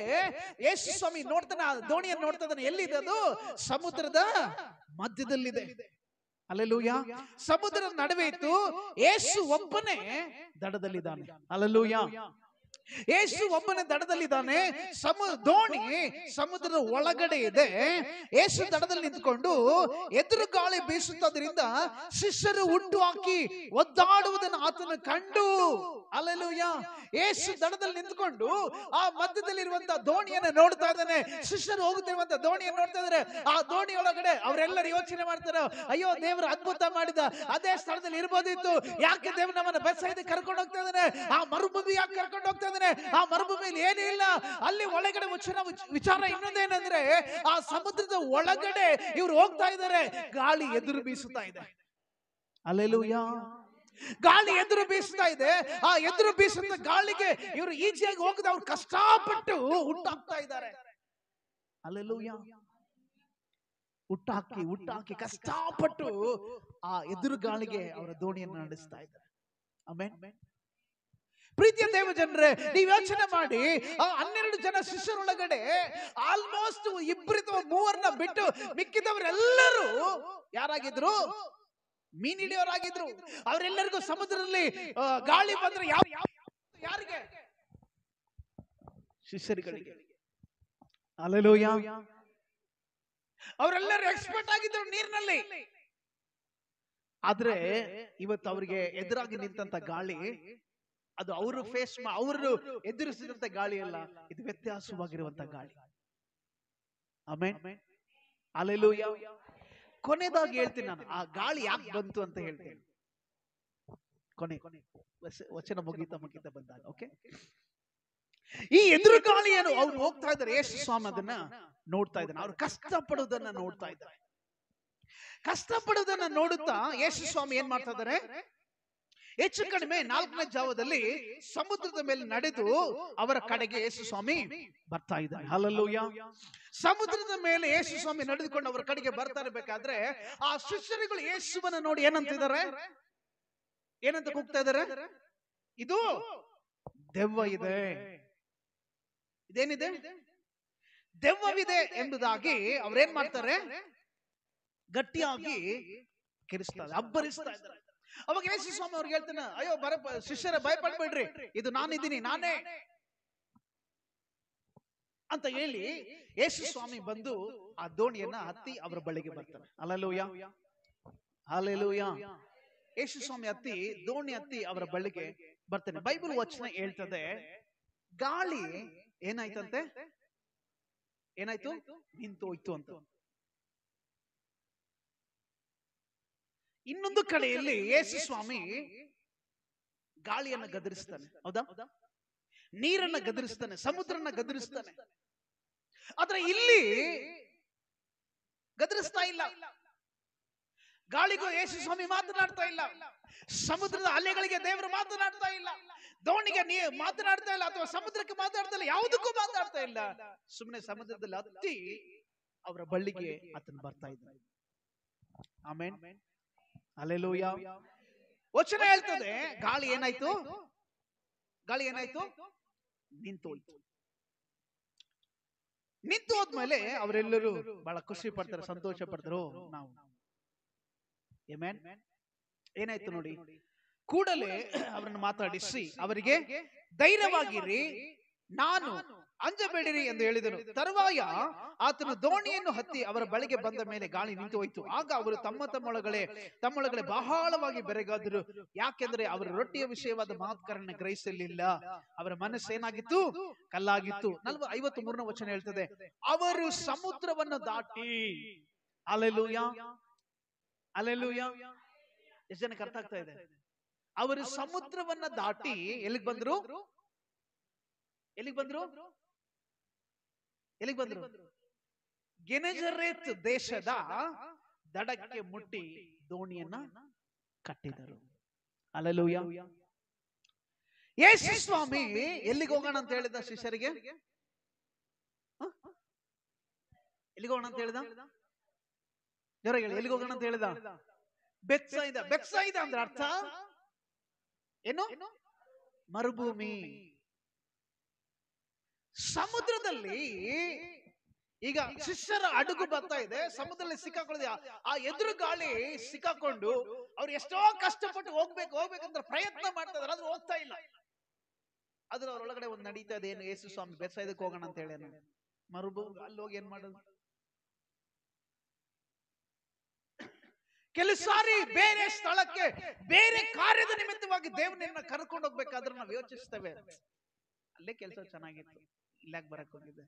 ಯೇಸು ಸ್ವಾಮಿ ನೋಡ್ತಾನೆ, ಆ ದೋಣಿಯನ್ನು ನೋಡ್ತಾ ಇದ್ದಾನೆ. ಎಲ್ಲಿದೆ ಅದು? ಸಮುದ್ರದ ಮಧ್ಯದಲ್ಲಿದೆ. ಹಲ್ಲೆಲೂಯಾ. ಸಮುದ್ರದ ನಡುವೆ ಇತ್ತು. ಯೇಸು ಒಬ್ಬನೇ ದಡದಲ್ಲಿದ್ದಾನೆ. ಹಲ್ಲೆಲೂಯಾ. ಯೇಸು ಒಬ್ಬನೇ ದಡದಲ್ಲಿದ್ದಾನೆ. ದೋಣಿ ಸಮುದ್ರದ ಒಳಗಡೆ ಇದೆ. ಯೇಸು ದಡದಲ್ಲಿ ನಿಂತುಕೊಂಡು ಎದುರು ಗಾಳಿ ಬೀಸುತ್ತದ್ರಿಂದ ಶಿಷ್ಯರು ಹುಟ್ಟು ಹಾಕಿ ಒದ್ದಾಡುವುದನ್ನು ಆತನ ಕಂಡು, ಹಲ್ಲೆಲೂಯಾ, ಯೇಸು ದಡದಲ್ಲಿ ನಿಂತುಕೊಂಡು ಆ ಮಧ್ಯದಲ್ಲಿರುವಂತಹ ದೋಣಿಯನ್ನು ನೋಡ್ತಾ ಇದ್ದಾನೆ. ಶಿಷ್ಯರು ಹೋಗುತ್ತಿರುವಂತ ದೋಣಿಯನ್ನು ನೋಡ್ತಾ ಇದ್ದಾರೆ. ಆ ದೋಣಿ ಒಳಗಡೆ ಅವರೆಲ್ಲರೂ ಯೋಚನೆ ಮಾಡ್ತಾರೆ, ಅಯ್ಯೋ ದೇವರು ಅದ್ಭುತ ಮಾಡಿದ, ಅದೇ ಸ್ಥಳದಲ್ಲಿ ಇರ್ಬೋದಿತ್ತು, ಯಾಕೆ ದೇವರು ನಮ್ಮನ್ನ ಬೆತ್ಸಾಯಿದ ಕರ್ಕೊಂಡು ಹೋಗ್ತಾ ಇದ್ದಾನೆ? ಆ ಮರುಭೂಮಿ ಯಾಕೆ ಕರ್ಕೊಂಡು ಹೋಗ್ತಾ ಇದ್ದಾನೆ? ಆ ಮರುಭೂಮಿಯಲ್ಲಿ ಏನೂ ಇಲ್ಲ. ಅಲ್ಲಿ ಒಳಗಡೆ ವಿಚಾರ ಇನ್ನೊಂದೇನೆಂದ್ರೆ, ಆ ಸಮುದ್ರದ ಒಳಗಡೆ ಇವರು ಹೋಗ್ತಾ ಇದ್ದಾರೆ. ಗಾಳಿ ಎದುರು ಬೀಸುತ್ತಾ ಇದೆ. ಹಲ್ಲೆಲೂಯಾ. ಗಾಳಿ ಎದುರು ಬೀಸ್ತಾ ಇದೆ. ಆ ಎದುರು ಬೀಸುತ್ತ ಗಾಳಿಗೆ ಇವರು ಈಜಿಯಾಗಿ ಹೋಗದ ಅವ್ರು ಕಷ್ಟಪಟ್ಟು ಹುಟ್ಟಾಕ್ತಾ ಇದ್ದಾರೆ. ಹಲ್ಲೆಲೂಯಾ. ಹುಟ್ಟಾಕಿ ಕಷ್ಟಪಟ್ಟು ಆ ಎದುರು ಗಾಳಿಗೆ ಅವರ ದೋಣಿಯನ್ನು ನಡೆಸ್ತಾ ಇದ್ದಾರೆ. ಆಮೆನ್. ಪ್ರೀತಿಯ ದೇವ ಜನರೇ, ನೀವು ಯೋಚನೆ ಮಾಡಿ, ಆ 12 ಜನ ಶಿಷ್ಯರೊಳಗಡೆ ಆಲ್ಮೋಸ್ಟ್ 2 ಅಥವಾ 3 ಬಿಟ್ಟು ಮಿಕ್ಕಿದವರೆಲ್ಲರೂ ಯಾರಾಗಿದ್ರು? ಮೀನ್ ಹಿಡಿಯೋರಾಗಿದ್ರು. ಅವರೆಲ್ಲರಿಗೂ ಸಮುದ್ರದಲ್ಲಿ ಗಾಳಿ ಬಂದ್ರೆ ಯಾರಿಗೆ? ಶಿಷ್ಯರುಗಳಿಗೆ. ಹಲ್ಲೆಲೂಯಾ. ಅವರೆಲ್ಲರೂ ಎಕ್ಸ್ಪರ್ಟ್ ಆಗಿದ್ರು ನೀರಿನಲ್ಲಿ. ಆದ್ರೆ ಇವತ್ತು ಅವರಿಗೆ ಎದುರಾಗಿ ನಿಂತ ಗಾಳಿ ಅದು ಅವರು ಅವರು ಎದುರಿಸಿದಂತ ಗಾಳಿ ಅಲ್ಲ, ಇದು ವ್ಯತ್ಯಾಸವಾಗಿರುವಂತ ಗಾಳಿ. ಆಮೆನ್. ಹಲ್ಲೆಲೂಯಾ. ಕೊನೆದಾಗಿ ಹೇಳ್ತೀನಿ ನಾನು, ಆ ಗಾಳಿ ಯಾಕೆ ಬಂತು ಅಂತ ಹೇಳ್ತೇನೆ. ಕೊನೆ ವಚನ ಮುಗಿತಾ ಬಂದಾಗ. ಓಕೆ, ಈ ಎದುರು ಗಾಳಿಯನ್ನು ಅವ್ರು ಹೋಗ್ತಾ ಇದ್ದಾರೆ. ಯೇಸು ಸ್ವಾಮಿ ಅದನ್ನ ನೋಡ್ತಾ ಇದ್ದಾನೆ. ಅವ್ರು ಕಷ್ಟಪಡುವುದನ್ನ ನೋಡ್ತಾ ಇದ್ದಾರೆ. ಕಷ್ಟಪಡುವುದನ್ನ ನೋಡುತ್ತಾ ಯೇಸು ಸ್ವಾಮಿ ಏನ್ ಮಾಡ್ತಾ ಇದ್ದಾರೆ? ಹೆಚ್ಚು ಕಡಿಮೆ 4ನೇ ಜಾವದಲ್ಲಿ ಸಮುದ್ರದ ಮೇಲೆ ನಡೆದು ಅವರ ಕಡೆಗೆ ಯೇಸು ಸ್ವಾಮಿ ಬರ್ತಾ ಇದ್ದಾರೆ. ಹಲ್ಲೆಲೂಯಾ. ಸಮುದ್ರದ ಮೇಲೆ ಯೇಸು ಸ್ವಾಮಿ ನಡೆದುಕೊಂಡು ಅವರ ಕಡೆಗೆ ಬರ್ತಾ ಇರಬೇಕಾದ್ರೆ ಆ ಶಿಷ್ಯರುಗಳು ಯೇಸುವನ್ನ ನೋಡಿ ಏನಂತಿದ್ದಾರೆ? ಏನಂತ ಕೂಗ್ತಾ ಇದ್ದಾರೆ? ಇದು ದೆವ್ವ ಇದೆ. ಇದೇನಿದೆ? ದೆವ್ವವಿದೆ ಎಂಬುದಾಗಿ ಅವ್ರೇನ್ ಮಾಡ್ತಾರೆ? ಗಟ್ಟಿಯಾಗಿ ಕಿರಿಸ್ತಾರೆ, ಅಬ್ಬರಿಸ್ತಾ ಇದ್ದಾರೆ. ಅವಾಗ ಯೇಸು ಸ್ವಾಮಿ ಅವ್ರಿಗೆ ಹೇಳ್ತಾನೆ, ಅಯ್ಯೋ ಶಿಷ್ಯರ ಭಯಪಡ್ಬೇಡ್ರಿ, ಇದು ನಾನಿದ್ದೀನಿ, ನಾನೇ ಅಂತ ಹೇಳಿ ಯೇಸು ಸ್ವಾಮಿ ಬಂದು ಆ ದೋಣಿಯನ್ನ ಹತ್ತಿ ಅವರ ಬಳಿಗೆ ಬರ್ತಾರೆ. ಹಲ್ಲೆಲೂಯಾ. ಹಲ್ಲೆಲೂಯಾ. ಯೇಸು ಸ್ವಾಮಿ ಹತ್ತಿ ದೋಣಿ ಹತ್ತಿ ಅವರ ಬಳಿಗೆ ಬರ್ತಾನೆ. ಬೈಬಲ್ ವಚನ ಹೇಳ್ತದೆ, ಗಾಳಿ ಏನಾಯ್ತಂತೆ? ಏನಾಯ್ತು? ನಿಂತೋಯ್ತು ಅಂತ. ಇನ್ನೊಂದು ಕಡೆಯಲ್ಲಿ ಯೇಸು ಸ್ವಾಮಿ ಗಾಳಿಯನ್ನ ಗದರಿಸ್ತಾನೆ. ಹೌದಾ? ನೀರನ್ನ ಗದರಿಸ್ತಾನೆ, ಸಮುದ್ರನ ಗದರಿಸ್ತಾನೆ. ಆದ್ರೆ ಇಲ್ಲಿ ಗದರಿಸ್ತಾ ಇಲ್ಲ. ಗಾಳಿಗೂ ಯೇಸು ಸ್ವಾಮಿ ಮಾತನಾಡ್ತಾ ಇಲ್ಲ. ಸಮುದ್ರದ ಅಲೆಗಳಿಗೆ ದೇವರು ಮಾತನಾಡ್ತಾ ಇಲ್ಲ. ದೋಣಿಗೆ ಮಾತನಾಡ್ತಾ ಇಲ್ಲ, ಅಥವಾ ಸಮುದ್ರಕ್ಕೆ ಮಾತಾಡ್ತಾ ಇಲ್ಲ, ಯಾವುದಕ್ಕೂ ಮಾತಾಡ್ತಾ ಇಲ್ಲ. ಸುಮ್ಮನೆ ಸಮುದ್ರದಲ್ಲಿ ಹತ್ತಿ ಅವರ ಬಳ್ಳಿಗೆ ಆತನು ಬರ್ತಾ ಇದ್ದಾನೆ. ಆಮೆನ್. ಹಲ್ಲೆಲೂಯಾ. ವಚನ ಹೇಳ್ತದೆ, ಗಾಳಿ ಏನಾಯ್ತು? ಗಾಳಿ ಏನಾಯ್ತು? ನಿಂತೋಯ್ತು. ನಿಂತು ಹೋದ್ಮೇಲೆ ಅವರೆಲ್ಲರೂ ಬಹಳ ಖುಷಿ ಪಡ್ತಾರೆ, ಸಂತೋಷ ಪಡ್ತಾರೆ. ನಾವು ಆಮೆನ್. ಏನಾಯ್ತು ನೋಡಿ? ಕೂಡಲೇ ಅವರನ್ನು ಮಾತಾಡಿಸಿ ಅವರಿಗೆ ಧೈರ್ಯವಾಗಿರಿ, ನಾನು ಅಂಜಬೇಡಿರಿ ಎಂದು ಹೇಳಿದನು. ತರುವಾಯ ಆತನು ದೋಣಿಯನ್ನು ಹತ್ತಿ ಅವರ ಬಳಿಗೆ ಬಂದ ಮೇಲೆ ಗಾಳಿ ನಿಂತು ಹೋಯಿತು. ಆಗ ಅವರು ತಮ್ಮೊಳಗಡೆ ಬಹಳವಾಗಿ ಬೆರಗಾದರು, ಯಾಕೆಂದ್ರೆ ಅವರ ರೊಟ್ಟಿಯ ವಿಷಯವಾದ ಮಾತುಕರನ್ನ ಗ್ರಹಿಸಲಿಲ್ಲ. ಅವರ ಮನಸ್ಸು ಏನಾಗಿತ್ತು? ಕಲ್ಲಾಗಿತ್ತು. 53ನೇ ವಚನ ಹೇಳ್ತದೆ, ಅವರು ಸಮುದ್ರವನ್ನು ದಾಟಿ. Hallelujah, hallelujah. ಎಷ್ಟು ಜನಕ್ಕೆ ಅರ್ಥ ಆಗ್ತಾ ಇದೆ? ಅವರು ಸಮುದ್ರವನ್ನ ದಾಟಿ ಎಲ್ಲಿಗೆ ಬಂದ್ರು? ಗೆನೆಜರೇತ್ ದೇಶದ ದಡಕ್ಕೆ ಮುಟ್ಟಿ ದೋಣಿಯನ್ನ ಕಟ್ಟಿದರು. ಹಲ್ಲೆಲೂಯಾ. ಯೇಸು ಸ್ವಾಮಿ ಎಲ್ಲಿಗೆ ಹೋಗೋಣ ಅಂತ ಹೇಳಿದ ಶಿಷ್ಯರಿಗೆ? ಎಲ್ಲಿಗೆ ಹೋಗೋಣ ಅಂತ ಹೇಳಿದ? ಜೋರಾಗಿ ಹೇಳಿ, ಎಲ್ಲಿಗೆ ಹೋಗೋಣ ಅಂತ ಹೇಳಿದ? ಬೆತ್ಸಾಯಿದ. ಬೆತ್ಸಾಯಿದ ಅಂದ್ರೆ ಅರ್ಥ ಏನು? ಮರುಭೂಮಿ. ಸಮುದ್ರದಲ್ಲಿ ಈಗ ಶಿಷ್ಯರ ಹಡಗು ಬರ್ತಾ ಇದೆ, ಸಮುದ್ರದಲ್ಲಿ ಸಿಕ್ಕಾಕೊಳ್ಳಿದೆ. ಆ ಎದುರು ಗಾಳಿ ಸಿಕ್ಕಾಕೊಂಡು ಅವ್ರು ಎಷ್ಟೋ ಕಷ್ಟಪಟ್ಟು ಹೋಗ್ಬೇಕಂತ ಪ್ರಯತ್ನ ಮಾಡ್ತಾ ಇದಾರೆ, ಆದ್ರೂ ಹೋಗ್ತಾ ಇಲ್ಲ. ಆದ್ರೆ ಅವ್ರೊಳಗಡೆ ಒಂದು ನಡೀತಾ ಇದೆ, ಏನು? ಯೇಸು ಸ್ವಾಮಿ ಬೆತ್ಸಾಯಿದಕ್ಕೆ ಹೋಗೋಣ ಅಂತ ಹೇಳಿ ಮರುಭೂಮಿ. ಅಲ್ಲಿ ಹೋಗಿ ಏನ್ ಮಾಡೋದು? ಕೆಲವು ಸಾರಿ ಬೇರೆ ಸ್ಥಳಕ್ಕೆ, ಬೇರೆ ಕಾರ್ಯದ ನಿಮಿತ್ತವಾಗಿ ದೇವರನ್ನ ಕರ್ಕೊಂಡು ಹೋಗ್ಬೇಕಾದ್ರೆ ನಾವು ಯೋಚಿಸ್ತೇವೆ, ಅಲ್ಲೇ ಕೆಲಸ ಚೆನ್ನಾಗಿತ್ತು, ಇಲ್ಲಾಕ್ ಬರಕ್ ಹೋಗಿದ್ದೆ.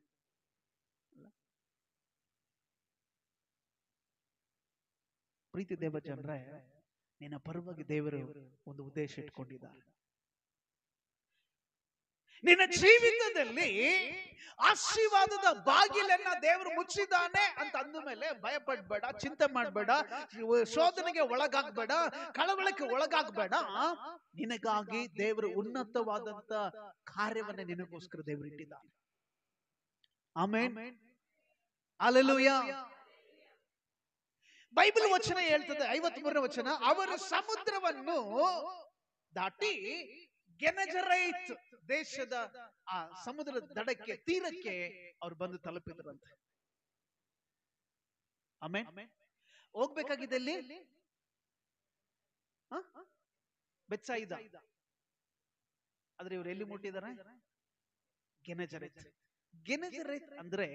ಪ್ರೀತಿ ದೇವ ಜನರೇ, ನಿನ್ನ ಪರವಾಗಿ ದೇವರು ಒಂದು ಉದ್ದೇಶ ಇಟ್ಕೊಂಡಿದ್ದಾರೆ. ನಿನ್ನ ಜೀವಿತದಲ್ಲಿ ಆಶೀರ್ವಾದದ ಬಾಗಿಲನ್ನ ದೇವರು ಮುಚ್ಚಿದ್ದಾನೆ ಅಂತ ಅಂದ ಮೇಲೆ ಭಯ ಪಡ್ಬೇಡ, ಚಿಂತೆ ಮಾಡಬೇಡ, ಶೋಧನೆಗೆ ಒಳಗಾಗಬೇಡ, ಕಳವಳಕ್ಕೆ ಒಳಗಾಗಬೇಡ. ನಿನಗಾಗಿ ದೇವರು ಉನ್ನತವಾದಂತ ಕಾರ್ಯವನ್ನ ನಿನಗೋಸ್ಕರ ದೇವರು ಇಟ್ಟಿದ್ದಾನೆ. Amen, hallelujah. ಬೈಬಲ್ ವಚನ ಹೇಳ್ತದೆ, 53ನೇ ವಚನ, ಅವರು ಸಮುದ್ರವನ್ನು ದಾಟಿ ಗೆನೆಜರೇತ್ ದೇಶದ ಆ ಸಮುದ್ರದ ದಡಕ್ಕೆ, ತೀರಕ್ಕೆ ಅವ್ರು ಬಂದು ತಲುಪಿದ್ರಂತೆ. ಆಮೆನ್. ಹೋಗ್ಬೇಕಾಗಿದೆ ಎಲ್ಲಿ? ಬೆತ್ಸಾಯಿದ. ಆದ್ರೆ ಇವ್ರು ಎಲ್ಲಿ ಮುಟ್ಟಿದ್ದಾರೆ? ಗೆನೆಜರೇತ್. ಗೆನೆಜರೇತ್ ಅಂದ್ರೆ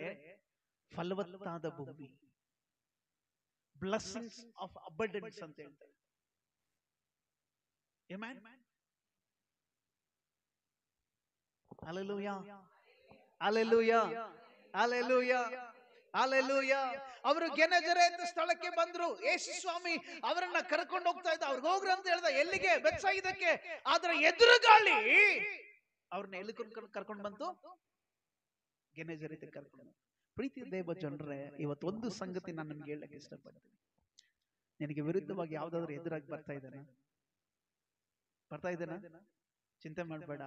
ಫಲವತ್ತಾದ ಭೂಮಿ, ಬ್ಲೆಸ್ಸಿಂಗ್ಸ್ ಆಫ್ ಅಬಂಡೆನ್ಸ್ ಅಂತ ಹೇಳ್ತಾರೆ. Amen, hallelujah, hallelujah, hallelujah, hallelujah. ಅವರು ಗೆನೆಜರೇತ್ ಸ್ಥಳಕ್ಕೆ ಬಂದ್ರು. ಯೇಸು ಸ್ವಾಮಿ ಅವರನ್ನ ಕರ್ಕೊಂಡು ಹೋಗ್ತಾ ಇದ್ದ. ಅವ್ರಿಗೆ ಹೋಗ್ರಿ ಅಂತ ಹೇಳ್ದ. ಎಲ್ಲಿಗೆ? ಬೆತ್ಸಾಯಿದಕ್ಕೆ. ಆದ್ರೆ ಎದುರು ಗಾಳಿ ಅವ್ರನ್ನ ಎಲ್ಲಿ ಕರ್ಕೊಂಡು ಬಂತು? ಗೆನೆಜರೇತ್ ಕರ್ಕೊಂಡು. ಪ್ರೀತಿ ದೇವ ಜನರೇ, ಇವತ್ತೊಂದು ಸಂಗತಿ ನಾನು ನಿಮ್ಗೆ ಹೇಳಕ್ಕೆ ಇಷ್ಟಪಡ್ತೀನಿ. ನಿನಗೆ ವಿರುದ್ಧವಾಗಿ ಯಾವ್ದಾದ್ರು ಎದುರಾಗಿ ಬರ್ತಾ ಇದ್ದೇನಾ? ಚಿಂತೆ ಮಾಡಬೇಡ.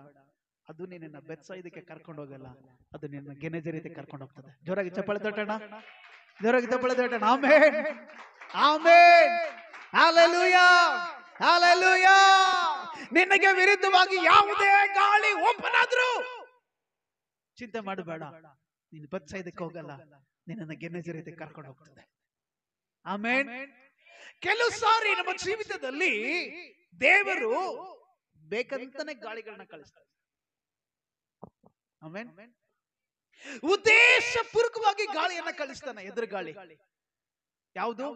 ಅದು ನಿನ್ನ ಬೆತ್ಸಾಯಿದಕ್ಕೆ ಕರ್ಕೊಂಡು ಹೋಗಲ್ಲ, ಅದು ನಿನ್ನ ಗೆನೆಜರೇತ್ ಕರ್ಕೊಂಡು ಹೋಗ್ತದೆ. ಜೋರಾಗಿ ಚಪ್ಪಾಳೆ ತಟ್ಟೋಣ, ಜೋರಾಗಿ ಚಪ್ಪಾಳೆ ತಟ್ಟೋಣ. Amen, amen, hallelujah, hallelujah. ನಿನಗೆ ವಿರುದ್ಧವಾಗಿ ಯಾವುದೇ ಗಾಳಿ ಓಪನ್ ಆದ್ರೂ ಚಿಂತೆ ಮಾಡಬೇಡ, ನೀನು ಬೆತ್ಸಾಯಿದಕ್ಕೆ ಹೋಗಲ್ಲ, ನಿನ್ನ ಗೆನೆಜರೇತ್ ಕರ್ಕೊಂಡು ಹೋಗ್ತದೆ. ಆಮೆನ್. ಕೆಲವು ಸಾರಿ ನಮ್ಮ ಜೀವಿತದಲ್ಲಿ ದೇವರು ಬೇಕಂತಾನೆ ಗಾಳಿಗಳನ್ನ ಕಳಿಸ್ತಾರೆ. ಆಮೆನ್. ಉದ್ದೇಶ ಪೂರ್ವಕವಾಗಿ ಗಾಳಿಯನ್ನ ಕಳಿಸ್ತಾನೆ, ಎದುರು ಗಾಳಿ. ಯಾವುದು?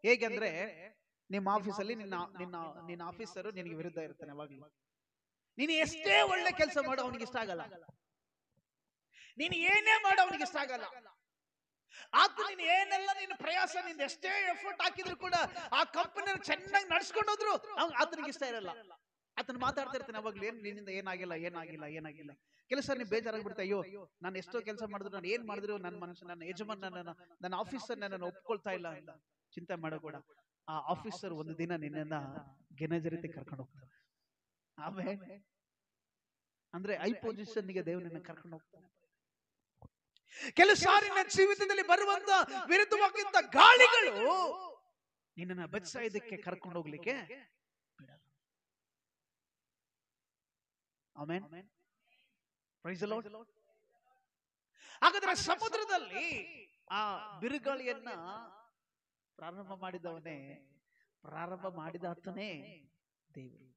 ಹೇಗೆಂದ್ರೆ, ನಿಮ್ಮ ಆಫೀಸಲ್ಲಿ ನಿನ್ನ ಆಫೀಸರು ನಿನಗೆ ವಿರುದ್ಧ ಇರ್ತಾನೆ. ಅವಾಗ್ಲೂ ನೀನು ಎಷ್ಟೇ ಒಳ್ಳೆ ಕೆಲಸ ಮಾಡೋ ಅವನಿಗೆ ಇಷ್ಟ ಆಗಲ್ಲ. ನೀನು ಏನೇ ಮಾಡೋ ಅವನಿಗೆ ಇಷ್ಟ ಆಗಲ್ಲ. ಆತ ನೀನು ಏನೆಲ್ಲ ನೀನು ಪ್ರಯಾಸ, ನೀನು ಎಷ್ಟೇ ಎಫರ್ಟ್ ಹಾಕಿದ್ರು ಕೂಡ ಆ ಕಂಪನಿಯನ್ನು ಚೆನ್ನಾಗಿ ನಡ್ಸ್ಕೊಂಡು ಹೋದ್ರು ಆತನಿಗೆ ಇಷ್ಟ ಇರಲ್ಲ. ಆತನ ಮಾತಾಡ್ತಾ ಇರ್ತಾನೆ ಅವಾಗ್ಲೂ, ನಿನ್ನಿಂದ ಏನಾಗಿಲ್ಲ. ಕೆಲಸ ನೀವು ಬೇಜಾರಾಗ್ಬಿಡ್ತಾ, ಅಯ್ಯೋ ನಾನು ಎಷ್ಟೋ ಕೆಲಸ ಮಾಡಿದ್ರು, ನಾನು ಏನ್ ಮಾಡಿದ್ರು ನನ್ನ ಮನುಷ್ಯ, ನನ್ನ ಯಜಮಾನ, ನನ್ನ ಆಫೀಸರ್ ನನ್ನನ್ನು ಒಪ್ಕೊಳ್ತಾ ಇಲ್ಲ ಅಂತ ಚಿಂತೆ ಮಾಡಬೇಡ. ಆ ಆಫೀಸರ್ ಒಂದು ದಿನ ನಿನ್ನನ್ನ ಗೆನೆಜರೇತ್ ಕರ್ಕೊಂಡು ಹೋಗ್ತಾರೆ. ಆಮೇಲೆ ಅಂದ್ರೆ ಹೈ ಪೊಸಿಷನ್ಗೆ ದೇವರನ್ನ ಕರ್ಕೊಂಡು ಹೋಗ್ತಾನೆ. ಕೆಲವು ಸಾರಿ ನನ್ನ ಜೀವಿತದಲ್ಲಿ ಬರುವಂತ ವಿರುದ್ಧವಾಗಿದ್ದ ಗಾಳಿಗಳು ನಿನ್ನನ್ನ ಬೆತ್ಸಾಯಿದಕ್ಕೆ ಕರ್ಕೊಂಡು ಹೋಗ್ಲಿಕ್ಕೆ ಬಿಡಲ್ಲ. Amen, praise the lord. ಹಾಗಾದ್ರೆ ಸಮುದ್ರದಲ್ಲಿ ಆ ಬಿರುಗಾಳಿಯನ್ನ ಪ್ರಾರಂಭ ಮಾಡಿದಾತನೇ ದೇವರು.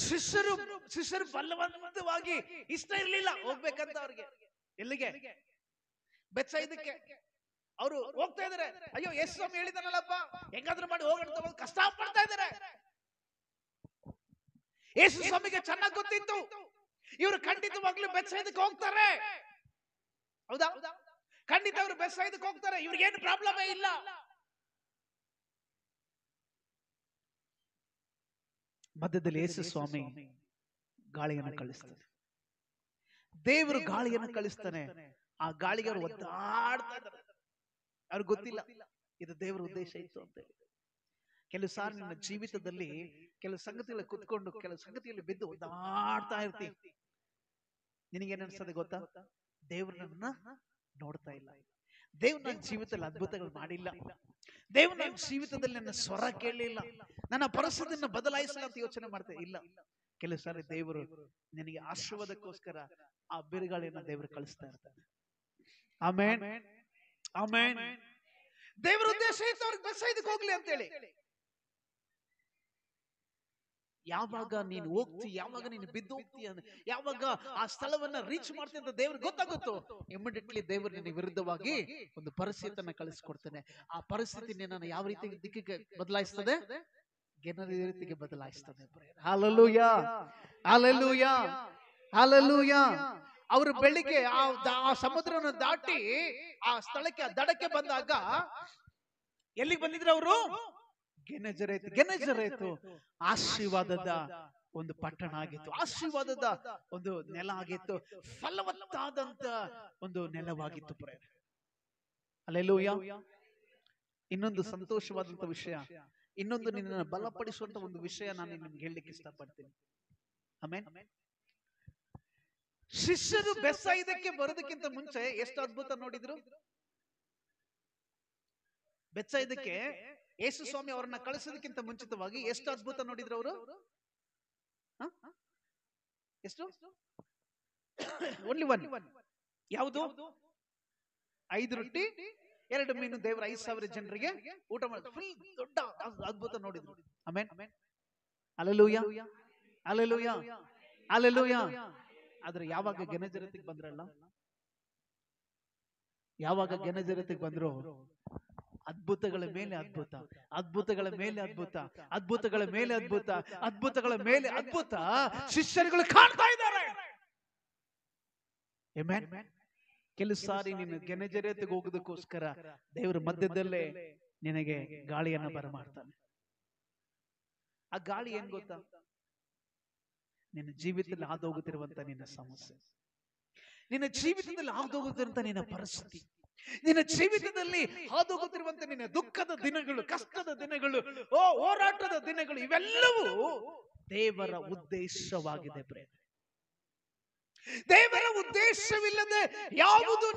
ಶಿಷ್ಯರು ಶಿಷ್ಯರು ಬಲವಂತವಾಗಿ ಇಷ್ಟ ಇರ್ಲಿಲ್ಲ ಹೋಗ್ಬೇಕಂತ ಅವ್ರಿಗೆ. ಎಲ್ಲಿಗೆ? ಬೆತ್ಸಾಯಿದಕ್ಕೆ. ಅವರು ಹೋಗ್ತಾ ಇದಾರೆ. ಅಯ್ಯೋ ಯೇಸು ಸ್ವಾಮಿ ಹೇಳಿದಾನಲ್ಲಪ್ಪ, ಹೆಂಗಾದ್ರೂ ಮಾಡಿ ಹೋಗೋಣ, ಕಷ್ಟ ಪಡ್ತಾ ಇದಾರೆ. ಯೇಸು ಸ್ವಾಮಿಗೆ ಚೆನ್ನಾಗಿ ಗೊತ್ತಿತ್ತು ಇವರು ಖಂಡಿತವಾಗ್ಲೂ ಬೆತ್ಸಾಯಿದಕ್ಕೆ ಹೋಗ್ತಾರೆ. ಹೌದಾ? ಖಂಡಿತ ಅವರು ಬೆತ್ಸಾಯಿದಕ್ಕೆ ಹೋಗ್ತಾರೆ. ಇವ್ರಿಗೇನು ಪ್ರಾಬ್ಲಮ್ ಇಲ್ಲ. ಮಧ್ಯದಲ್ಲಿ ಯೇಸು ಸ್ವಾಮಿ ಗಾಳಿಯನ್ನು ಕಳಿಸ್ತಾನೆ. ದೇವರು ಗಾಳಿಯನ್ನು ಕಳಿಸ್ತಾನೆ. ಆ ಗಾಳಿಗೆ ಅವರು ಒದ್ದಾಡ್ತಾ ಇದ್ದಾರೆ. ಅವ್ರಿಗೆ ಗೊತ್ತಿಲ್ಲ ಇದು ದೇವರ ಉದ್ದೇಶ ಇತ್ತು ಅಂತ ಹೇಳಿ. ಕೆಲವು ಸಾರಿ ನಿನ್ನ ಜೀವಿತದಲ್ಲಿ ಕೆಲವು ಸಂಗತಿಗಳ ಕುತ್ಕೊಂಡು ಕೆಲವು ಸಂಗತಿಯಲ್ಲಿ ಬಿದ್ದು ಒದ್ದಾಡ್ತಾ ಇರ್ತೀವಿ. ನಿನಗೇನ್ ಅನ್ಸ್ತದೆ ಗೊತ್ತಾ? ದೇವ್ರು ನನ್ನ ನೋಡ್ತಾ ಇಲ್ಲ, ದೇವ್ರು ನನ್ನ ಜೀವಿತದಲ್ಲಿ ಅದ್ಭುತಗಳು ಮಾಡಿಲ್ಲ, ದೇವ್ರು ನನ್ನ ಜೀವಿತದಲ್ಲಿ ನನ್ನ ಸ್ವರ ಕೇಳಲಿಲ್ಲ, ನನ್ನ ಪರಿಸ್ಥಿತಿಯನ್ನು ಬದಲಾಯಿಸಲ್ಲ ಅಂತ ಯೋಚನೆ ಮಾಡ್ತಾ ಇಲ್ಲ. ಕೆಲವು ಸಾರಿ ದೇವರು ನಿನಗೆ ಆಶೀರ್ವಾದಕ್ಕೋಸ್ಕರ ಆ ಬಿರುಗಾಳಿಯನ್ನ ದೇವರು ಕಳಿಸ್ತಾ ಇರ್ತಾನೆ. Amen, amen. ದೇವರ ಉದ್ದೇಶ ಇತ್ತು ಅವ್ರಿಗೆ ಬೆತ್ಸಾಯಿದಕ್ಕೆ ಹೋಗ್ಲಿ ಅಂತ ಹೇಳಿ. ಯಾವಾಗ ನೀನು ಹೋಗ್ತಿ, ಯಾವಾಗ ನೀನು ಬಿದ್ದು ಹೋಗ್ತಿ, ಯಾವಾಗ ಆ ಸ್ಥಳವನ್ನ ರೀಚ್ ಮಾಡ್ತಿ ಅಂತ ದೇವ್ರಿಗೆ ಗೊತ್ತಾಗುತ್ತೋ, ಇಮಿಡಿಯೇಟ್ಲಿ ದೇವರು ನಿನ್ನ ವಿರುದ್ಧವಾಗಿ ಒಂದು ಪರಿಸ್ಥಿತಿಯನ್ನ ಕಳಿಸ್ಕೊಡ್ತಾನೆ. ಆ ಪರಿಸ್ಥಿತಿ ನಿನ್ನನ್ನು ಯಾವ ರೀತಿ ದಿಕ್ಕಿಗೆ ಬದಲಾಯಿಸ್ತದೆ? ಗೆನ್ನದ ರೀತಿಗೆ ಬದಲಾಯಿಸ್ತದೆ. Hallelujah, hallelujah, hallelujah. ಅವರು ಬೆಳಿಗ್ಗೆ ಆ ಸಮುದ್ರವನ್ನು ದಾಟಿ ಆ ಸ್ಥಳಕ್ಕೆ, ಆ ದಡಕ್ಕೆ ಬಂದಾಗ ಎಲ್ಲಿಗೆ ಬಂದಿದ್ರು ಅವರು? ಗೆನೆಜರೇತ್. ಗೆನೆಜರೇತು ಆಶೀರ್ವಾದದ ಒಂದು ಪಟ್ಟಣ ಆಗಿತ್ತು, ಆಶೀರ್ವಾದದ ಒಂದು ನೆಲ ಆಗಿತ್ತು, ಫಲವತ್ತಾದಂತ ಒಂದು ನೆಲವಾಗಿತ್ತು. ಹಲ್ಲೆಲೂಯಾ. ಇನ್ನೊಂದು ಸಂತೋಷವಾದಂತ ವಿಷಯ, ಇನ್ನೊಂದು ನಿನ್ನನ್ನು ಬಲಪಡಿಸುವಂತ ಒಂದು ವಿಷಯ ನಾನು ನಿಮ್ಗೆ ಹೇಳಲಿಕ್ಕೆ ಇಷ್ಟಪಡ್ತೀನಿ. ಆಮೆನ್. ಶಿಷ್ಯರು ಬೆತ್ಸಾಯಿದಕ್ಕೆ ಬರೋದಕ್ಕಿಂತ ಮುಂಚೆ ಎಷ್ಟು ಅದ್ಭುತ ನೋಡಿದ್ರು? ಬೆತ್ಸಾಯಿದಕ್ಕೆ ಯೇಸು ಸ್ವಾಮಿ ಅವರನ್ನ ಕಳಿಸೋದಕ್ಕಿಂತ ಮುಂಚಿತವಾಗಿ ಎಷ್ಟು ಅದ್ಭುತ ನೋಡಿದ್ರು ಅವರು? ಎಷ್ಟು? Only one. ಯಾವುದು? 5 ರೊಟ್ಟಿ 2 ಮೀನು ದೇವರ 5,000 ಜನರಿಗೆ ಊಟ ಮಾಡಿ ಫುಲ್ ದೊಡ್ಡ ಅದ್ಭುತ ನೋಡಿದ್ರು. Amen, hallelujah, hallelujah, hallelujah. ಆದ್ರೆ ಯಾವಾಗ ಗೆನೆಜರೇತಿಗೆ ಬಂದ್ರಲ್ಲ, ಯಾವಾಗ ಗೆನೆಜರೇತಿಗೆ ಬಂದ್ರು, ಅದ್ಭುತಗಳ ಮೇಲೆ ಅದ್ಭುತ, ಅದ್ಭುತಗಳ ಮೇಲೆ ಅದ್ಭುತ, ಅದ್ಭುತಗಳ ಮೇಲೆ ಅದ್ಭುತ, ಅದ್ಭುತಗಳ ಮೇಲೆ ಅದ್ಭುತ ಶಿಷ್ಯರುಗಳು ಕಾಣ್ತಾ ಇದ್ದಾರೆ. ಆಮೆನ್. ಕೆಲವು ಸಾರಿ ನೀನು ಗೆನೆಜರೇತಿಗೆ ಹೋಗೋದಕ್ಕೋಸ್ಕರ ದೇವರ ಮಧ್ಯದಲ್ಲೇ ನಿನಗೆ ಗಾಳಿಯನ್ನ ಬರಮಾಡ್ತಾನೆ. ಆ ಗಾಳಿ ಏನ್ ಗೊತ್ತಾ? ನಿನ್ನ ಜೀವಿತದಲ್ಲಿ ಹಾದೋಗುತ್ತಿರುವಂತ ನಿನ್ನ ಸಮಸ್ಯೆ, ನಿನ್ನ ಜೀವಿತದಲ್ಲಿ ಹಾದೋಗುತ್ತಿರುವಂತ ನಿನ್ನ ಪರಿಸ್ಥಿತಿ, ನಿನ್ನ ಜೀವಿತದಲ್ಲಿ ಹಾದೋಗುತ್ತಿರುವಂತ ನಿನ್ನ ದುಃಖದ ದಿನಗಳು, ಕಷ್ಟದ ದಿನಗಳು, ಹೋರಾಟದ ದಿನಗಳು, ಇವೆಲ್ಲವೂ ದೇವರ ಉದ್ದೇಶವಾಗಿದೆ. ದೇವರ ಉದ್ದೇಶವಿಲ್ಲದೆ ಯಾವುದು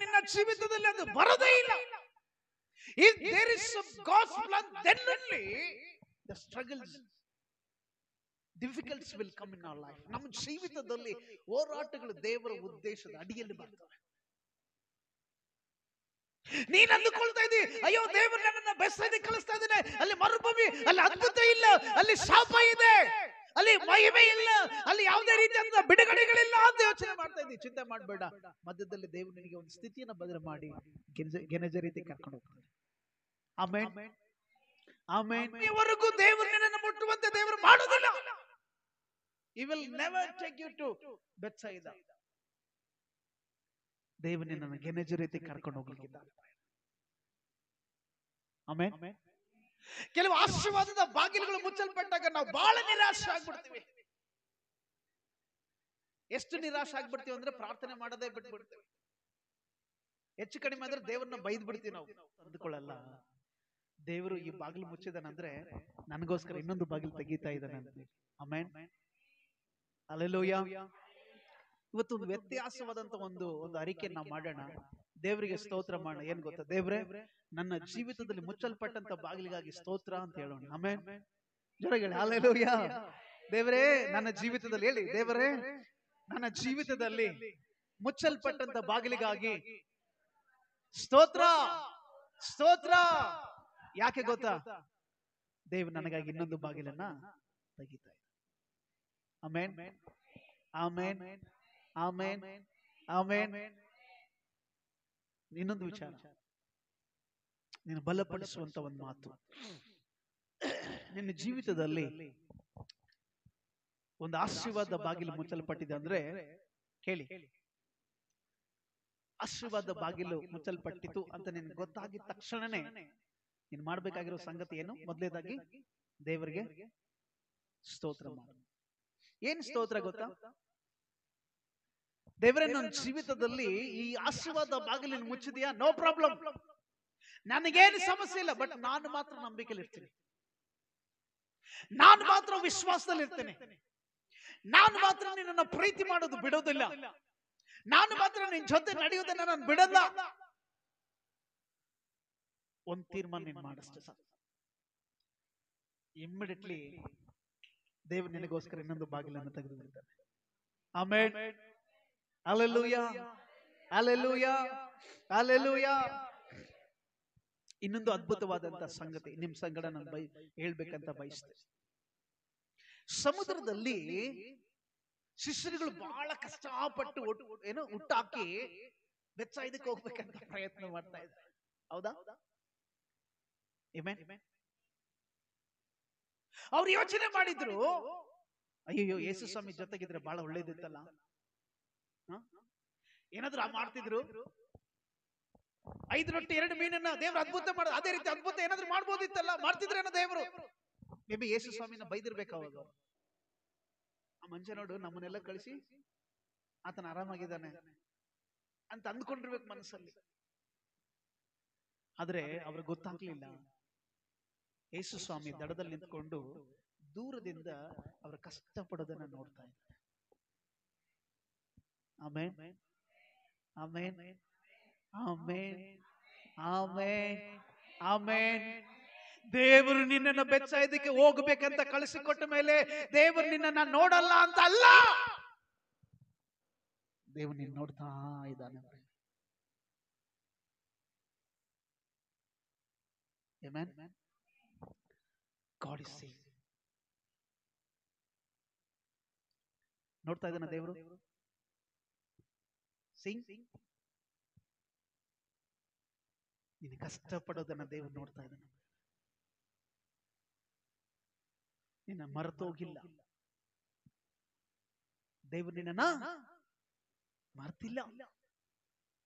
ನಿನ್ನ ಜೀವಿತದಲ್ಲಿ ಅದು ಬರದೇ ಇಲ್ಲ. If there is a God's plan, then only the struggles, difficulties will come in our life. ನಮ್ಮ ಜೀವಿತದಲ್ಲಿ ಹೋರಾಟಗಳು ದೇವರ ಉದ್ದೇಶದ ಅಡಿಯಲ್ಲಿ ಬರ್ತವೆ. ನೀನ್ ಅಂದುಕೊಳ್ತಾ ಇದ್ದೀ, ಅಯ್ಯೋ ದೇವರು ನನ್ನನ್ನ ಬೆತ್ಸಾಯಿದಕ್ಕೆ ಕಳಿಸ್ತಾ ಇದ್ದಾನೆ, ಅಲ್ಲಿ ಮರುಭೂಮಿ, ಅಲ್ಲಿ ಅದ್ಭುತ ಇಲ್ಲ, ಅಲ್ಲಿ ಶಾಪ ಇದೆ, ಅಲ್ಲಿ ಮಹಿಮೆ ಇಲ್ಲ, ಅಲ್ಲಿ ಯಾವುದೇ ರೀತಿಯಾದ ಬಿಡುಗಡೆಗಳಿಲ್ಲ ಅಂತ ಯೋಚನೆ ಮಾಡ್ತಾ ಇದ್ದೀವಿ. ಚಿಂತೆ ಮಾಡಬೇಡ. ಮಧ್ಯದಲ್ಲಿ ದೇವರು ನಿನಗೆ ಒಂದು ಸ್ಥಿತಿಯನ್ನು ಬದಲು ಮಾಡಿ ಗೆನೆಜರೇತಿಗೆ ಕರ್ಕೊಂಡು ಹೋಗ್ತಾನೆ. Amen, amen. ಇವರೆಗೂ ದೇವರು ನಿನ್ನನ್ನು ಮುಟ್ಟುವಂತೆ ದೇವರು ಮಾಡೋದಿಲ್ಲ. He will never take you to Bethsaida. ದೇವರು ನಿನ್ನನ್ನು ಗೆನೆಜರೇತಿಗೆ ಕರ್ಕೊಂಡು ಹೋಗ್ಲಿಕ್ಕಿದ್ದಾನೆ. ಆಮೆನ್. ಕೆಲವು ಆಶೀರ್ವಾದದ ಬಾಗಿಲುಗಳು ಮುಚ್ಚಲ್ಪಟ್ಟಾಗ ನಾವು ಬಹಳ ನಿರಾಶೆ ಆಗ್ಬಿಡ್ತೀವಿ. ಎಷ್ಟು ನಿರಾಶೆ ಆಗ್ಬಿಡ್ತೀವಿ ಅಂದ್ರೆ ಪ್ರಾರ್ಥನೆ ಮಾಡೋದೇ ಬಿಟ್ಬಿಡ್ತೀವಿ. ಹೆಚ್ಚು ಕಡಿಮೆ ಆದ್ರೆ ದೇವರನ್ನ ಬೈದ್ ಬಿಡ್ತೀವಿ. ನಾವು ಅಂದ್ಕೊಳ್ಳಲ್ಲ, ದೇವರು ಈ ಬಾಗಿಲು ಮುಚ್ಚಿದಾನಂದ್ರೆ ನನಗೋಸ್ಕರ ಇನ್ನೊಂದು ಬಾಗಿಲು ತೆಗೀತಾ ಇದ್ದಾನೆ. Amen, hallelujah. ಇವತ್ತು ಒಂದು ವ್ಯತ್ಯಾಸವಾದಂತ ಒಂದು ಅರಿಕೆ ನಾವು ಮಾಡೋಣ. ದೇವರಿಗೆ ಸ್ತೋತ್ರ ಮಾಡೋಣ. ಏನ್ ಗೊತ್ತಾ? ದೇವ್ರೆ, ನನ್ನ ಜೀವಿತದಲ್ಲಿ ಮುಚ್ಚಲ್ಪಟ್ಟಂತ ಬಾಗಿಲಿಗಾಗಿ ಸ್ತೋತ್ರ ಅಂತ ಹೇಳೋಣ. ಆಮೆನ್. ಜೋರಾಗಿ ಹೇಳಿ ಹಲ್ಲೆಲೂಯಾ. ದೇವರೇ, ನನ್ನ ಜೀವಿತದಲ್ಲಿ, ಹೇಳಿ, ದೇವರೇ, ನನ್ನ ಜೀವಿತದಲ್ಲಿ ಮುಚ್ಚಲ್ಪಟ್ಟಂತ ಬಾಗಿಲಿಗಾಗಿ ಸ್ತೋತ್ರ, ಸ್ತೋತ್ರ. ಯಾಕೆ ಗೊತ್ತಾ? ದೇವ್ರು ನನಗಾಗಿ ಇನ್ನೊಂದು ಬಾಗಿಲನ್ನ ತೆಗಿತಾ. Amen, amen, amen, amen. ಇನ್ನೊಂದು ವಿಚಾರ, ನೀನು ಬಲಪಡಿಸುವಂತ ಒಂದು ಮಾತು. ನಿನ್ನ ಜೀವಿತದಲ್ಲಿ ಒಂದು ಆಶೀರ್ವಾದ ಬಾಗಿಲು ಮುಚ್ಚಲ್ಪಟ್ಟಿದೆ ಅಂದ್ರೆ ಕೇಳಿ, ಆಶೀರ್ವಾದ ಬಾಗಿಲು ಮುಚ್ಚಲ್ಪಟ್ಟಿತು ಅಂತ ನಿನ್ಗೆ ಗೊತ್ತಾಗಿದ ತಕ್ಷಣನೇ ನೀನು ಮಾಡ್ಬೇಕಾಗಿರೋ ಸಂಗತಿ ಏನು? ಮೊದಲನೇದಾಗಿ ದೇವರಿಗೆ ಸ್ತೋತ್ರ ಮಾಡು. ಏನ್ ಸ್ತೋತ್ರ ಗೊತ್ತಾ? ದೇವರೇ, ನನ್ನ ಜೀವಿತದಲ್ಲಿ ಈ ಆಶೀರ್ವಾದ ಬಾಗಿಲು ಮುಚ್ಚಿದೆಯಾ? ನೋ ಪ್ರಾಬ್ಲಮ್, ನನಗೇನು ಸಮಸ್ಯೆ ಇಲ್ಲ. ಬಟ್ ನಾನು ಮಾತ್ರ ನಂಬಿಕೆಯಲ್ಲಿ ಇರ್ತೀನಿ, ನಾನು ಮಾತ್ರ ವಿಶ್ವಾಸದಲ್ಲಿ ಇರ್ತೇನೆ, ನಾನು ಮಾತ್ರ ನಿನ್ನನ್ನು ಪ್ರೀತಿ ಮಾಡೋದು ಬಿಡೋದಿಲ್ಲ, ನಾನು ಮಾತ್ರ ನಿನ್ನ ಜೊತೆ ನಡೆಯೋದನ್ನ ನಾನು ಬಿಡಲ್ಲ. ಒಂದು ತೀರ್ಮಾನ ನೀನು ಮಾಡಿಸ್ತೇ ಸಾಕು, ಇಮ್ಮಿಡಿಯೇಟ್ಲಿ ದೇವರು ನಿನಗೋಸ್ಕರ ಇನ್ನೊಂದು ಬಾಗಿಲನ್ನು ತೆಗೆದು ಬಿಡ್ತಾನೆ. Amen, hallelujah, hallelujah, hallelujah. ಇನ್ನೊಂದು ಅದ್ಭುತವಾದಂತ ಸಂಗತಿ ನಿಮ್ ಸಂಗಡ ನಾನು ಹೇಳ್ಬೇಕಂತ ಬಯಸ್ತೇನೆ. ಸಮುದ್ರದಲ್ಲಿ ಶಿಷ್ಯರುಗಳು ಬಹಳ ಕಷ್ಟಪಟ್ಟು ಹುಟ್ಟಾಕಿ ಬೆತ್ಸಾಯಿದಕ್ಕೆ ಹೋಗ್ಬೇಕಂತ ಪ್ರಯತ್ನ ಮಾಡ್ತಾ ಇದ್ದಾರೆ. ಹೌದಾ? ಅವ್ರು ಯೋಚನೆ ಮಾಡಿದ್ರು, ಅಯ್ಯೋ ಯೇಸು ಸ್ವಾಮಿ ಜೊತೆಗಿದ್ರೆ ಬಹಳ ಒಳ್ಳೇದಿತ್ತಲ್ಲ, ಏನಾದ್ರು ಮಾಡ್ತಿದ್ರು. 5 ರೊಟ್ಟಿ 2 ಮೀನನ್ನ ದೇವ್ರು ಅದ್ಭುತ ಮಾಡೋದು, ಅದೇ ರೀತಿ ಅದ್ಭುತ ಏನಾದ್ರು ಮಾಡ್ಬೋದಿತ್ತಲ್ಲ, ಮಾಡ್ತಿದ್ರೇನೋ ದೇವ್ರು. ಮೇ ಬಿ ಯೇಸು ಸ್ವಾಮಿನ ಬೈದಿರ್ಬೇಕು ಅವಾಗ. ಆ ಮನುಷ್ಯ ನೋಡು ನಮ್ಮನ್ನೆಲ್ಲ ಕಳಿಸಿ ಆತನ ಆರಾಮಾಗಿದ್ದಾನೆ ಅಂತ ಅಂದ್ಕೊಂಡಿರ್ಬೇಕು ಮನಸ್ಸಲ್ಲಿ. ಆದ್ರೆ ಅವ್ರಿಗೆ ಗೊತ್ತಾಗ್ಲಿಲ್ಲ, ಯೇಸು ಸ್ವಾಮಿ ದಡದಲ್ಲಿ ನಿಂತ್ಕೊಂಡು ದೂರದಿಂದ ಅವರ ಕಷ್ಟ ಪಡೋದನ್ನ ನೋಡ್ತಾ ಇದ್ದಾರೆ. Amen, amen, amen, amen, amen. ದೇವರು ನಿನ್ನನ್ನು ಬೆತ್ಸಾಯಿದಕ್ಕೆ ಹೋಗ್ಬೇಕಂತ ಕಳಿಸಿಕೊಟ್ಟ ಮೇಲೆ ದೇವರು ನಿನ್ನನ್ನ ನೋಡಲ್ಲ ಅಂತ ಅಲ್ಲ, ದೇವರು ನಿನ್ನ ನೋಡ್ತಾ ಇದ್ದಾನೆ. ಆಮೆನ್. ಗಾಡ್ ಇಸ್ ಸೇಯಿಂಗ್, ನೋಡ್ತಾ ಇದ್ದಾನೆ ದೇವರು. ನೀನು ಕಷ್ಟಪಡೋದನ್ನ ದೇವರು ನೋಡ್ತಾ ಇದ್ದಾನೆ. ನಿನ್ನ ಮರೆತೋಗಿಲ್ಲ, ದೇವರು ನಿನ್ನ ಮರ್ತಿಲ್ಲ,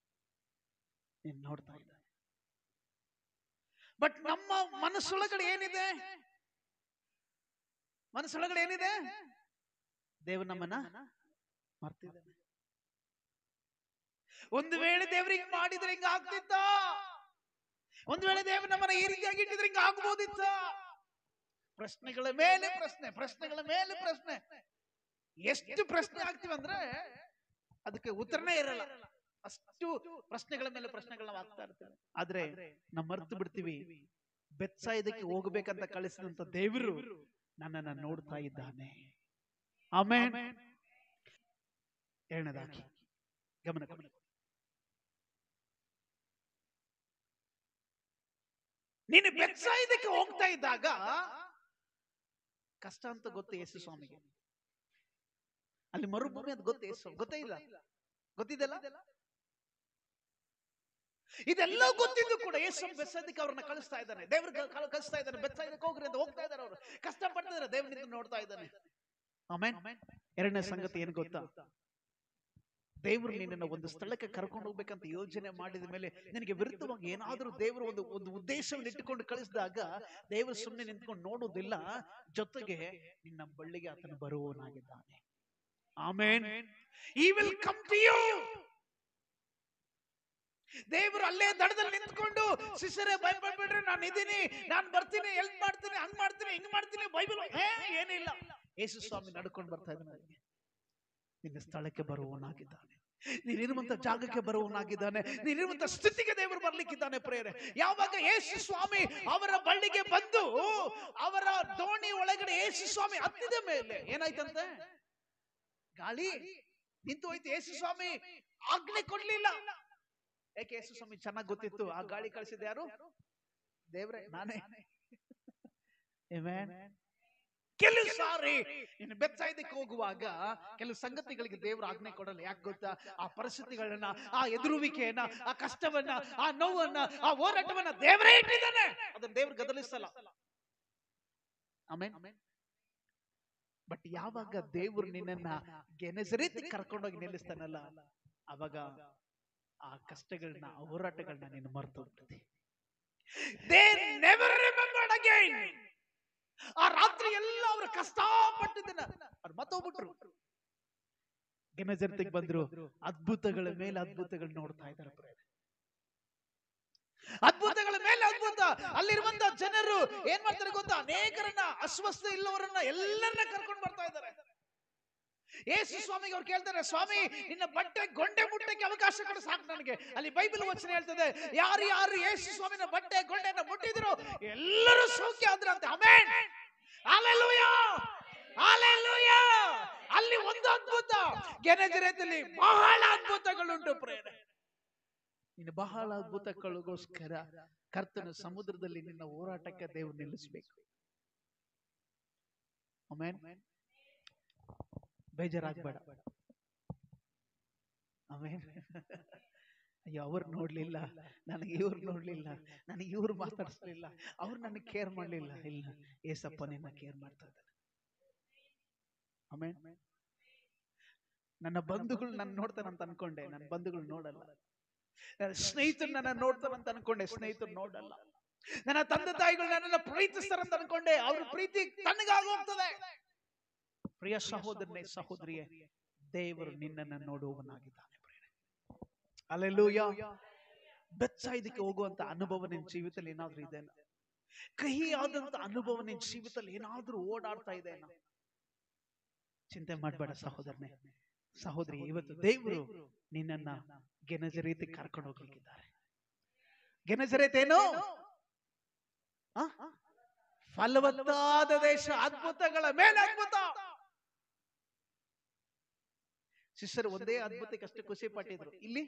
ನೀನು ನೋಡ್ತಾ ಇದ್ದಾನೆ. ಬಟ್ ನಮ್ಮ ಮನಸ್ಸೊಳಗಡೆ ಏನಿದೆ? ಮನಸ್ಸೊಳಗಡೆ ಏನಿದೆ? ದೇವರು ನಮ್ಮನ್ನ ಮರ್ತಿದ್ದಾನೆ. ಒಂದು ವೇಳೆ ದೇವ್ರಿಗೆ ಮಾಡಿದ್ರೆ ಹಿಂಗ ಆಗ್ತಿತ್ತ? ಒಂದು ವೇಳೆ ದೇವ್ರು ನಮ್ಮನ್ನ ಈ ರೀತಿಯಾಗಿ ಇಟ್ಟಿದ್ರೆ ಹಿಂಗ ಆಗ್ಬೋದಿತ್ತ? ಪ್ರಶ್ನೆಗಳ ಮೇಲೆ ಪ್ರಶ್ನೆ, ಪ್ರಶ್ನೆಗಳ ಮೇಲೆ ಪ್ರಶ್ನೆ. ಎಷ್ಟು ಪ್ರಶ್ನೆ ಆಗ್ತೀವಿ ಅಂದ್ರೆ ಅದಕ್ಕೆ ಉತ್ತರನೇ ಇರಲ್ಲ, ಅಷ್ಟು ಪ್ರಶ್ನೆಗಳ ಮೇಲೆ ಪ್ರಶ್ನೆಗಳನ್ನ ಆಗ್ತಾ ಇರ್ತೇವೆ. ಆದ್ರೆ ನಾವು ಮರ್ತು ಬಿಡ್ತೀವಿ, ಬೆತ್ಸಾಯಿದಕ್ಕೆ ಹೋಗ್ಬೇಕಂತ ಕಳಿಸಿದಂತ ದೇವರು ನನ್ನನ್ನ ನೋಡ್ತಾ ಇದ್ದಾನೆ. ಆಮೆನ್. ಎರಡನೇದಾಗಿ ಗಮನ ಕೊಡಿ, ನೀನು ಬೆತ್ಸಾಯಿದಕ್ಕೆ ಹೋಗ್ತಾ ಇದ್ದಾಗ ಕಷ್ಟ ಅಂತ ಗೊತ್ತು ಯೇಸು ಸ್ವಾಮಿಗೆ. ಅಲ್ಲಿ ಮರುಭೂಮಿ ಅಂತ ಗೊತ್ತು ಯೇಸು, ಗೊತ್ತೇ ಇಲ್ಲ? ಗೊತ್ತಿದೆಲ್ಲ? ಇದೆಲ್ಲ ಗೊತ್ತಿದ್ದು ಕೂಡ ಯೇಸು ಬೆತ್ಸಾಯಿದಕ್ಕೆ ಅವ್ರನ್ನ ಕಳಿಸ್ತಾ ಇದ್ದಾನೆ, ದೇವ್ರಿಗೆ ಕಳಿಸ್ತಾ ಇದ್ದಾನೆ. ಬೆತ್ಸಾಯಿದಕ್ಕೆ ಹೋಗ್ರಿ ಅಂತ ಹೋಗ್ತಾ ಇದ್ದಾರೆ, ಅವರು ಕಷ್ಟ ಪಡ್ತಿದ್ದಾರೆ, ದೇವ್ರನ್ನ ನೋಡ್ತಾ ಇದ್ದಾನೆ. ಆಮೆನ್. ಎರಡನೇ ಸಂಗತಿ ಏನು ಗೊತ್ತಾ? ದೇವರು ನಿನ್ನನ್ನು ಒಂದು ಸ್ಥಳಕ್ಕೆ ಕರ್ಕೊಂಡು ಹೋಗ್ಬೇಕಂತ ಯೋಜನೆ ಮಾಡಿದ ಮೇಲೆ ನಿನಗೆ ವಿರುದ್ಧವಾಗಿ ಏನಾದರೂ ದೇವರು ಒಂದು ಉದ್ದೇಶವನ್ನು ಇಟ್ಟುಕೊಂಡು ಕಳಿಸಿದಾಗ ದೇವರು ಸುಮ್ಮನೆ ನಿಂತ್ಕೊಂಡು ನೋಡುವುದಿಲ್ಲ, ಜೊತೆಗೆ ನಿನ್ನ ಬಳ್ಳಿಗೆ ಆತನು ಬರುವವನಾಗಿದ್ದಾನೆ. Amen. He will come to you. ದೇವರು ಅಲ್ಲೇ ದಡದಲ್ಲಿ ನಿಂತ್ಕೊಂಡು, ಶಿಷ್ಯರೇ ಭಯಪಡಬೇಡ್ರಿ, ನಾನು ಇದ್ದೀನಿ, ನಾನು ಬರ್ತೀನಿ, ಹೆಲ್ಪ್ ಮಾಡ್ತೀನಿ, ಹಂಗ್ ಮಾಡ್ತೀನಿ, ಹಿಂಗ್ ಮಾಡ್ತೀನಿ, ಬೈಬಲ್ ಏನಿಲ್ಲ. ಯೇಸು ಸ್ವಾಮಿ ನಡ್ಕೊಂಡು ಬರ್ತಾ ಇದ್ದಾನೆ, ನಿನ್ನ ಸ್ಥಳಕ್ಕೆ ಬರುವವನಾಗಿದ್ದಾನೆ, ನೀನಿರುವಂತ ಜಾಗಕ್ಕೆ ಬರುವವನಾಗಿದ್ದಾನೆ, ನೀನಿರುವಂತ ಸ್ಥಿತಿಗೆ ದೇವರು ಬರ್ಲಿಕ್ಕಿದ್ದಾನೆ. ಪ್ರೇರೆ, ಯಾವಾಗ ಯೇಸು ಸ್ವಾಮಿ ಅವರ ಬಳ್ಳಿಗೆ ಬಂದು ಅವರ ದೋಣಿ ಒಳಗಡೆ ಯೇಸು ಸ್ವಾಮಿ ಹತ್ತಿದ ಮೇಲೆ ಏನಾಯ್ತಂತೆ? ಗಾಳಿ ನಿಂತು ಹೋಯ್ತು. ಯೇಸು ಸ್ವಾಮಿ ಆಜ್ಞೆ ಕೊಡ್ಲಿಲ್ಲ. ಯಾಕೆ? ಯೇಸು ಸ್ವಾಮಿ ಚೆನ್ನಾಗಿ ಗೊತ್ತಿತ್ತು, ಆ ಗಾಳಿ ಕಳಿಸಿದ ಯಾರು? ದೇವ್ರೆ, ನಾನೇ. ಆಮೆನ್. ಕೆಲವು ಸಾರಿ ಇನ್ನು ಬೆತ್ಸಾಯ್ದಕ್ಕೆ ಹೋಗುವಾಗ ಕೆಲವು ಸಂಗತಿಗಳಿಗೆ ದೇವರು ಆಜ್ಞೆ ಕೊಡಲ್ಲ. ಯಾಕೆ ಗೊತ್ತಾ? ಆ ಪರಿಸ್ಥಿತಿಗಳನ್ನ, ಆ ಎದುರುವಿಕೆಯನ್ನ, ಆ ಕಷ್ಟವನ್ನ, ಆ ನೋವನ್ನ, ಆ ಹೋರಾಟವನ್ನ ದೇವರೇ ಇಟ್ಟಿದ್ದಾನೆ. ಅದನ್ನ ದೇವ್ರು ಗದಲಿಸಲ್ಲ. ಆಮೆನ್. ಬಟ್ ಯಾವಾಗ ದೇವರು ನಿನ್ನನ್ನ ಗೆನೆಸರೇತ್ ಕರ್ಕೊಂಡೋಗಿ ನಿಲ್ಲಿಸ್ತಾನಲ್ಲ, ಅವಾಗ ಆ ಕಷ್ಟಗಳನ್ನ, ಆ ಹೋರಾಟಗಳನ್ನ ನೀನು ಮರೆತು ಹೋಗ್ತದೆ. They never remembered again. ಆ ರಾತ್ರಿ ಎಲ್ಲ ಅವರು ಕಷ್ಟಪಟ್ಟಿದ್ದನ್ನ ಅವ್ರು ಮತ್ತೋಗ್ಬಿಟ್ರು. ಗೆನೆಸರೇತಿಗೆ ಬಂದ್ರು, ಅದ್ಭುತಗಳ ಮೇಲೆ ಅದ್ಭುತಗಳು ನೋಡ್ತಾ ಇದ್ದಾರೆ. ಅದ್ಭುತಗಳ ಮೇಲೆ ಅದ್ಭುತ. ಅಲ್ಲಿರುವಂತ ಜನರು ಏನ್ ಮಾಡ್ತಾರೆ ಗೊತ್ತಾ? ಅನೇಕರನ್ನ, ಅಸ್ವಸ್ಥ ಇಲ್ಲವರನ್ನ ಎಲ್ಲರನ್ನ ಕರ್ಕೊಂಡು ಬರ್ತಾ ಇದ್ದಾರೆ. ಯೇಸು ಸ್ವಾಮಿಗೆ ಅವ್ರು ಕೇಳ್ತಾರೆ, ಸ್ವಾಮಿ ನಿನ್ನ ಬಟ್ಟೆ ಗೊಂಡೆ ಮುಟ್ಟಕ್ಕೆ ಅವಕಾಶ ಕೊಡು ಸಾಕು ನನಗೆ. ಅಲ್ಲಿ ಬೈಬಲ್ ವಚನ ಹೇಳ್ತದೆ, ಯಾರು ಯಾರು ಯೇಸು ಸ್ವಾಮಿನ ಬಟ್ಟೆ ಗೊಂಡೆಯನ್ನ ಮುಟ್ಟಿದ್ರು ಎಲ್ಲರೂ ಸೌಖ್ಯ ಆದ್ರಂತೆ. Amen, hallelujah, hallelujah. ಅಲ್ಲಿ ಒಂದು ಅದ್ಭುತ, ಗೆನೆಸರೇತಲ್ಲಿ ಬಹಳ ಅದ್ಭುತಗಳುಂಟು ಪ್ರೇರೆ. ಇನ್ನು ಬಹಳ ಅದ್ಭುತಗಳಿಗೋಸ್ಕರ ಕರ್ತನ ಸಮುದ್ರದಲ್ಲಿ ನಿನ್ನ ಹೋರಾಟಕ್ಕೆ ದೇವರು ನಿಲ್ಲಿಸಬೇಕು. ಆಮೆನ್. ಬೇಜಾರಾಗಬೇಡ. ಆಮೆನ್. ಅಯ್ಯೋ, ಅವ್ರು ನೋಡ್ಲಿಲ್ಲ, ನನಗೆ ಇವ್ರು ನೋಡ್ಲಿಲ್ಲ, ನನಗೆ ಇವ್ರು ಮಾತಾಡಿಸ್ಲಿಲ್ಲ, ಅವ್ರು ನನಗೆ ಕೇರ್ ಮಾಡ್ಲಿಲ್ಲ. ಇಲ್ಲ, ಏಸಪ್ಪ ನಿನ್ನ ಕೇರ್ ಮಾಡ್ತಾ ಇದ್ದಾರೆ. ಆಮೆನ್. ನನ್ನ ಬಂಧುಗಳು ನನ್ನ ನೋಡ್ತಾನಂತ ಅನ್ಕೊಂಡೆ, ನನ್ನ ಬಂಧುಗಳು ನೋಡಲ್ಲ. ಸ್ನೇಹಿತರು ನನ್ನ ನೋಡ್ತಾರಂತ ಅನ್ಕೊಂಡೆ, ಸ್ನೇಹಿತರು ನೋಡಲ್ಲ. ನನ್ನ ತಂದೆ ತಾಯಿಗಳು ನನ್ನನ್ನು ಪ್ರೀತಿಸ್ತಾರಂತ ಅನ್ಕೊಂಡೆ, ಅವ್ರ ಪ್ರೀತಿ ತಣ್ಣಗಾಗಿ ಹೋಗ್ತದೆ. ಪ್ರಿಯ ಸಹೋದರನೇ, ಸಹೋದರಿಯೇ, ದೇವರು ನಿನ್ನನ್ನು ನೋಡುವವನಾಗಿದ್ದಾನೆ. ಹಲ್ಲೆಲೂಯಾ. ಬೆತ್ಸಾಯಿದಕ್ಕೆ ಹೋಗುವಂತ ಅನುಭವ ನಿನ್ನ ಜೀವಿತದಲ್ಲಿ ಏನಾದ್ರೂ ಇದೆನಾ? ಕಹಿಯಾದಂತ ಅನುಭವ ನಿನ್ನ ಜೀವಿತದಲ್ಲಿ ಏನಾದ್ರೂ ಓಡಾಡ್ತಾ ಇದೆನಾ? ಚಿಂತೆ ಮಾಡಬೇಡ ಸಹೋದರನೇ, ಸಹೋದರಿ. ಇವತ್ತು ದೇವರು ನಿನ್ನನ್ನ ಗೆನೆಸರೇತ್ ಕರ್ಕೊಂಡು ಹೋಗ್ಲಿಕ್ಕಿದ್ದಾರೆ. ಗೆನೆಸರೇತ್ ಏನು? ಫಲವತ್ತಾದ ದೇಶ, ಅದ್ಭುತಗಳ ಮೇಲೆ ಅದ್ಭುತ. ಶಿಷ್ಯರು ಒಂದೇ ಅದ್ಭುತಕ್ಕೆ ಅಷ್ಟು ಖುಷಿ ಪಟ್ಟಿದ್ರು. ಇಲ್ಲಿ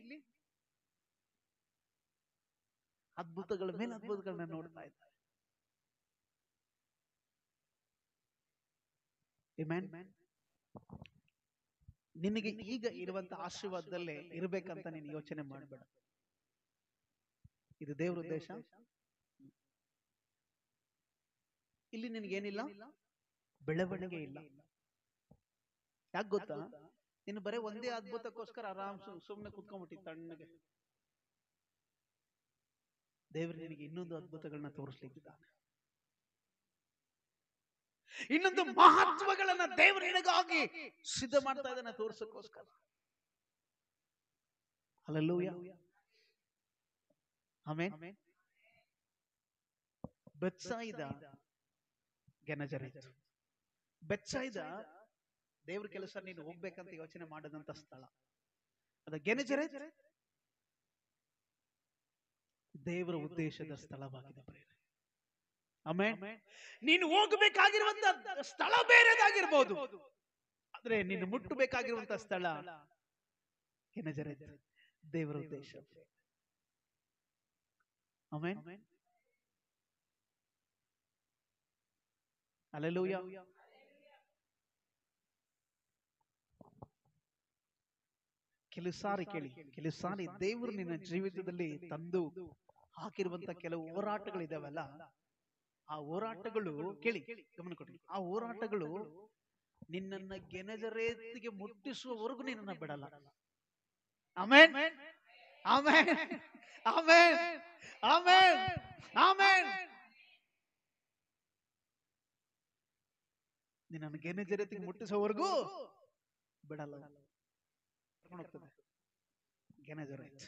ಅದ್ಭುತಗಳ ಮೇಲೆ ಅದ್ಭುತಗಳನ್ನ ನೋಡ್ತಾ ಇದ್ದಾರೆ. ಆಮೆನ್. ನಿನಗೆ ಈಗ ಇರುವಂತ ಆಶೀರ್ವಾದದಲ್ಲೇ ಇರ್ಬೇಕಂತ ನೀನು ಯೋಚನೆ ಮಾಡಬೇಡ. ಇದು ದೇವರ ಉದ್ದೇಶ. ಇಲ್ಲಿ ನಿನಗೇನಿಲ್ಲ, ಬೆಳವಣಿಗೆ ಇಲ್ಲ. ಯಾಕೆ ಗೊತ್ತಾ? ನೀನು ಬರೇ ಒಂದೇ ಅದ್ಭುತಕ್ಕೋಸ್ಕರ ಆರಾಮ್ ಸುಮ್ಮನೆ ಕುತ್ಕೊಂಡ್ಬಿಟ್ಟಿ ತಣ್ಣಗೆ. ದೇವರು ನಿನಗೆ ಇನ್ನೊಂದು ಅದ್ಭುತಗಳನ್ನ ತೋರಿಸ್ಲಿಕ್ಕಿದ್ದಾನೆ. ಇನ್ನೊಂದು ಮಹತ್ವಗಳನ್ನ ದೇವರು ನಿನಗಾಗಿ ಸಿದ್ಧ ಮಾಡ್ತಾ ಇದ್ದಾನೆ ತೋರ್ಸಕ್ಕೋಸ್ಕರ. Hallelujah, amen. ಬೆತ್ಸಾಯಿದಾ, ಗೆನೆಸರೇತ್. ಬೆತ್ಸಾಯಿದಾ ದೇವ್ರ ಕೆಲಸ ನೀನು ಹೋಗ್ಬೇಕಂತ ಯೋಚನೆ ಮಾಡದಂತ ಸ್ಥಳ. ಅದ ಗೆನೆಸರೇತ್ ದೇವರ ಉದ್ದೇಶದ ಸ್ಥಳವಾಗಿದೆ ಪ್ರೇರೆ. ಆಮೆನ್. ನೀನು ಹೋಗಬೇಕಾಗಿರುವಂತ ಸ್ಥಳ ಬೇರೆದಾಗಿರ್ಬೋದು, ಆದ್ರೆ ನೀನು ಮುಟ್ಟಬೇಕಾಗಿರುವಂತ ಸ್ಥಳ ಗೆನೆಸರೇತ್, ದೇವರ ಉದ್ದೇಶ. Amen, hallelujah. ಕೆಲವು ಸಾರಿ ಕೇಳಿ, ಕೆಲವು ಸಾರಿ ದೇವರು ನಿನ್ನ ಜೀವಿತದಲ್ಲಿ ತಂದು ಹಾಕಿರುವಂತ ಕೆಲವು ಹೋರಾಟಗಳಿದಾವಲ್ಲ, ಆ ಹೋರಾಟಗಳು ಕೇಳಿ, ಗಮನ ಕೊಡಿ. ಆ ಹೋರಾಟಗಳು ನಿನ್ನನ್ನ ಗೆನೆಸರೇತಿಗೆ ಮುಟ್ಟಿಸುವವರೆಗೂ ನಿನ್ನನ್ನ ಬಿಡಲ್ಲ. Amen, amen, amen, amen, amen. ನಿನ್ನನ್ನು ಗೆನೆಸರೇತಿಗೆ ಮುಟ್ಟಿಸುವವರೆಗೂ ಬಿಡಲ್ಲ. ಹೋಗ್ತದೆ Gennesaret.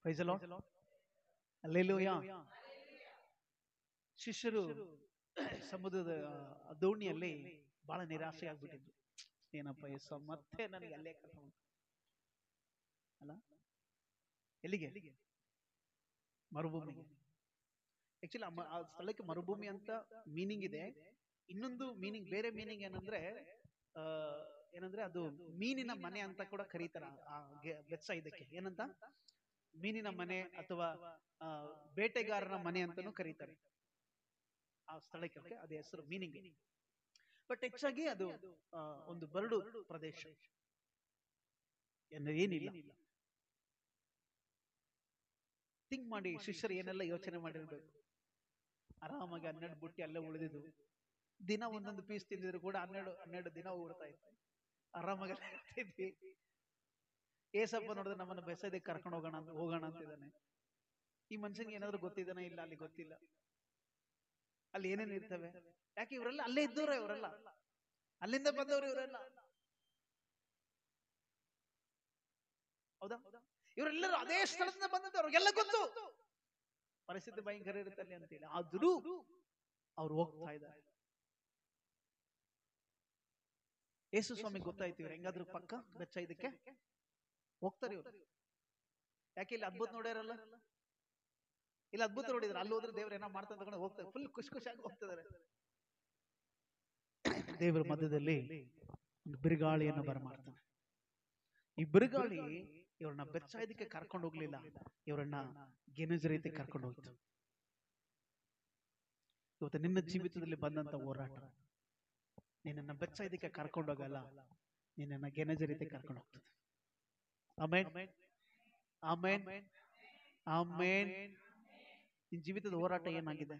Praise the Lord, hallelujah. ಶಿಷ್ಯರು ಸಮುದ್ರದ ದೋಣಿಯಲ್ಲಿ ಬಹಳ ನಿರಾಸೆ ಆಗ್ಬಿಟ್ಟಿದ್ರು. ಏನಪ್ಪ ಯೇಸು, ಮತ್ತೆ ನನಗೆ ಅಲ್ಲೇ ಕರ್ಕೊಂಡು ಅಲ್ಲ, ಎಲ್ಲಿಗೆ? ಮರುಭೂಮಿಗೆ. ಆಕ್ಚುಲಿ ಆ ಸ್ಥಳಕ್ಕೆ ಮರುಭೂಮಿ ಅಂತ ಮೀನಿಂಗ್ ಇದೆ. ಇನ್ನೊಂದು ಮೀನಿಂಗ್, ಬೇರೆ ಮೀನಿಂಗ್ ಏನಂದ್ರೆ ಏನಂದ್ರೆ ಅದು ಮೀನಿನ ಮನೆ ಅಂತ ಕೂಡ ಕರೀತಾರ. ಆ ಬೆತ್ಸಾಯಿದಕ್ಕೆ ಏನಂತ? ಮೀನಿನ ಮನೆ ಅಥವಾ ಬೇಟೆಗಾರನ ಮನೆ ಅಂತಾನೂ ಕರೀತಾರೆ. ಆ ಸ್ಥಳಕ್ಕೆ, ಅದೇ ಹೆಸರು ಮೀನಿಂಗ್. ಬಟ್ ಹೆಚ್ಚಾಗಿ ಅದು ಒಂದು ಬರಡು ಪ್ರದೇಶ, ಏನಿಲ್ಲ. ಥಿಂಕ್ ಮಾಡಿ, ಶಿಷ್ಯರು ಏನೆಲ್ಲ ಯೋಚನೆ ಮಾಡಿರ್ಬೇಕು. ಆರಾಮಾಗಿ 12 ಬುಟ್ಟಿ ಅಲ್ಲೇ ಉಳಿದಿದ್ದು, ದಿನ ಒಂದೊಂದು ಪೀಸ್ ತಿಂದಿದ್ರು ಕೂಡ 12 ದಿನ ಓಡ್ತಾ ಇತ್ತು, ಆರಾಮಾಗಿ ಇದ್ವಿ. ಏಸಪ್ಪ ನೋಡಿದ್ರೆ ನಮ್ಮನ್ನು ಬೆಸದಕ್ಕೆ ಕರ್ಕೊಂಡು ಹೋಗೋಣ ಅಂತಿದ್ದಾನೆ. ಈ ಮನುಷ್ಯನಿಗೆ ಏನಾದ್ರು ಗೊತ್ತಿದ್ದಾನೆ? ಇಲ್ಲ, ಅಲ್ಲಿ ಗೊತ್ತಿಲ್ಲ. ಅಲ್ಲಿ ಏನೇನು ಇರ್ತವೆ? ಯಾಕೆ ಇವರೆಲ್ಲ ಅಲ್ಲೇ ಇದ್ದವ್ರ, ಇವರೆಲ್ಲ ಅಲ್ಲಿಂದ ಬಂದವರು, ಇವರೆಲ್ಲ. ಹೌದಾ? ಇವರೆಲ್ಲರೂ ಅದೇ ಸ್ಥಳದಿಂದ ಬಂದದ್ದು, ಅವ್ರಿಗೆಲ್ಲ ಗೊತ್ತು. ಪರಿಸ್ಥಿತಿ ಭಯಂಕರ ಇರುತ್ತೆ ಅಲ್ಲಿ ಅಂತೇಳಿ, ಆದ್ರೂ ಅವ್ರು ಹೋಗ್ತಾ ಇದ್ದಾರೆ. ಯೇಸು ಸ್ವಾಮಿ ಗೊತ್ತಾಯ್ತು, ಇವ್ರು ಹೆಂಗಾದ್ರು ಪಕ್ಕ ಬೆಚ್ಚ ಇದಕ್ಕೆ ಹೋಗ್ತಾರೆ ಇವ್ರು. ಯಾಕೆ? ಇಲ್ಲಿ ಅದ್ಭುತ ನೋಡ್ಯಾರಲ್ಲ, ಇಲ್ಲಿ ಅದ್ಭುತ ನೋಡಿದ್ರೆ ಅಲ್ಲಿ ಹೋದ್ರೆ ದೇವ್ರ ಏನೋ ಮಾಡ್ತಾ ತಗೊಂಡು ಹೋಗ್ತಾರೆ, ಫುಲ್ ಖುಷಿಯಾಗಿ ಹೋಗ್ತಿದ್ದಾರೆ. ದೇವರ ಮಧ್ಯದಲ್ಲಿ ಒಂದು ಬಿರುಗಾಳಿಯನ್ನು ಬರಮಾಡ್ತಾನೆ. ಈ ಬಿರುಗಾಳಿ ಇವ್ರನ್ನ ಬೆಚ್ಚಾಯ್ದಕ್ಕೆ ಕರ್ಕೊಂಡು ಹೋಗ್ಲಿಲ್ಲ, ಇವರನ್ನ ಗೆನಜರೇತಿ ಕರ್ಕೊಂಡು ಹೋಗ್ತು. ಇವತ್ತು ನಿನ್ನ ಜೀವಿತದಲ್ಲಿ ಬಂದಂತ ಹೋರಾಟ ನಿನ್ನನ್ನ ಬೆಚ್ಚಾಯ್ದಕ್ಕೆ ಕರ್ಕೊಂಡು ಹೋಗಲ್ಲ, ನಿನ್ನನ್ನ ಗೆನಜರೇತಿ ಕರ್ಕೊಂಡು ಹೋಗ್ತದೆ. Amen, amen, amen. ನಿನ್ನ ಜೀವಿತದ ಹೋರಾಟ ಏನಾಗಿದೆ?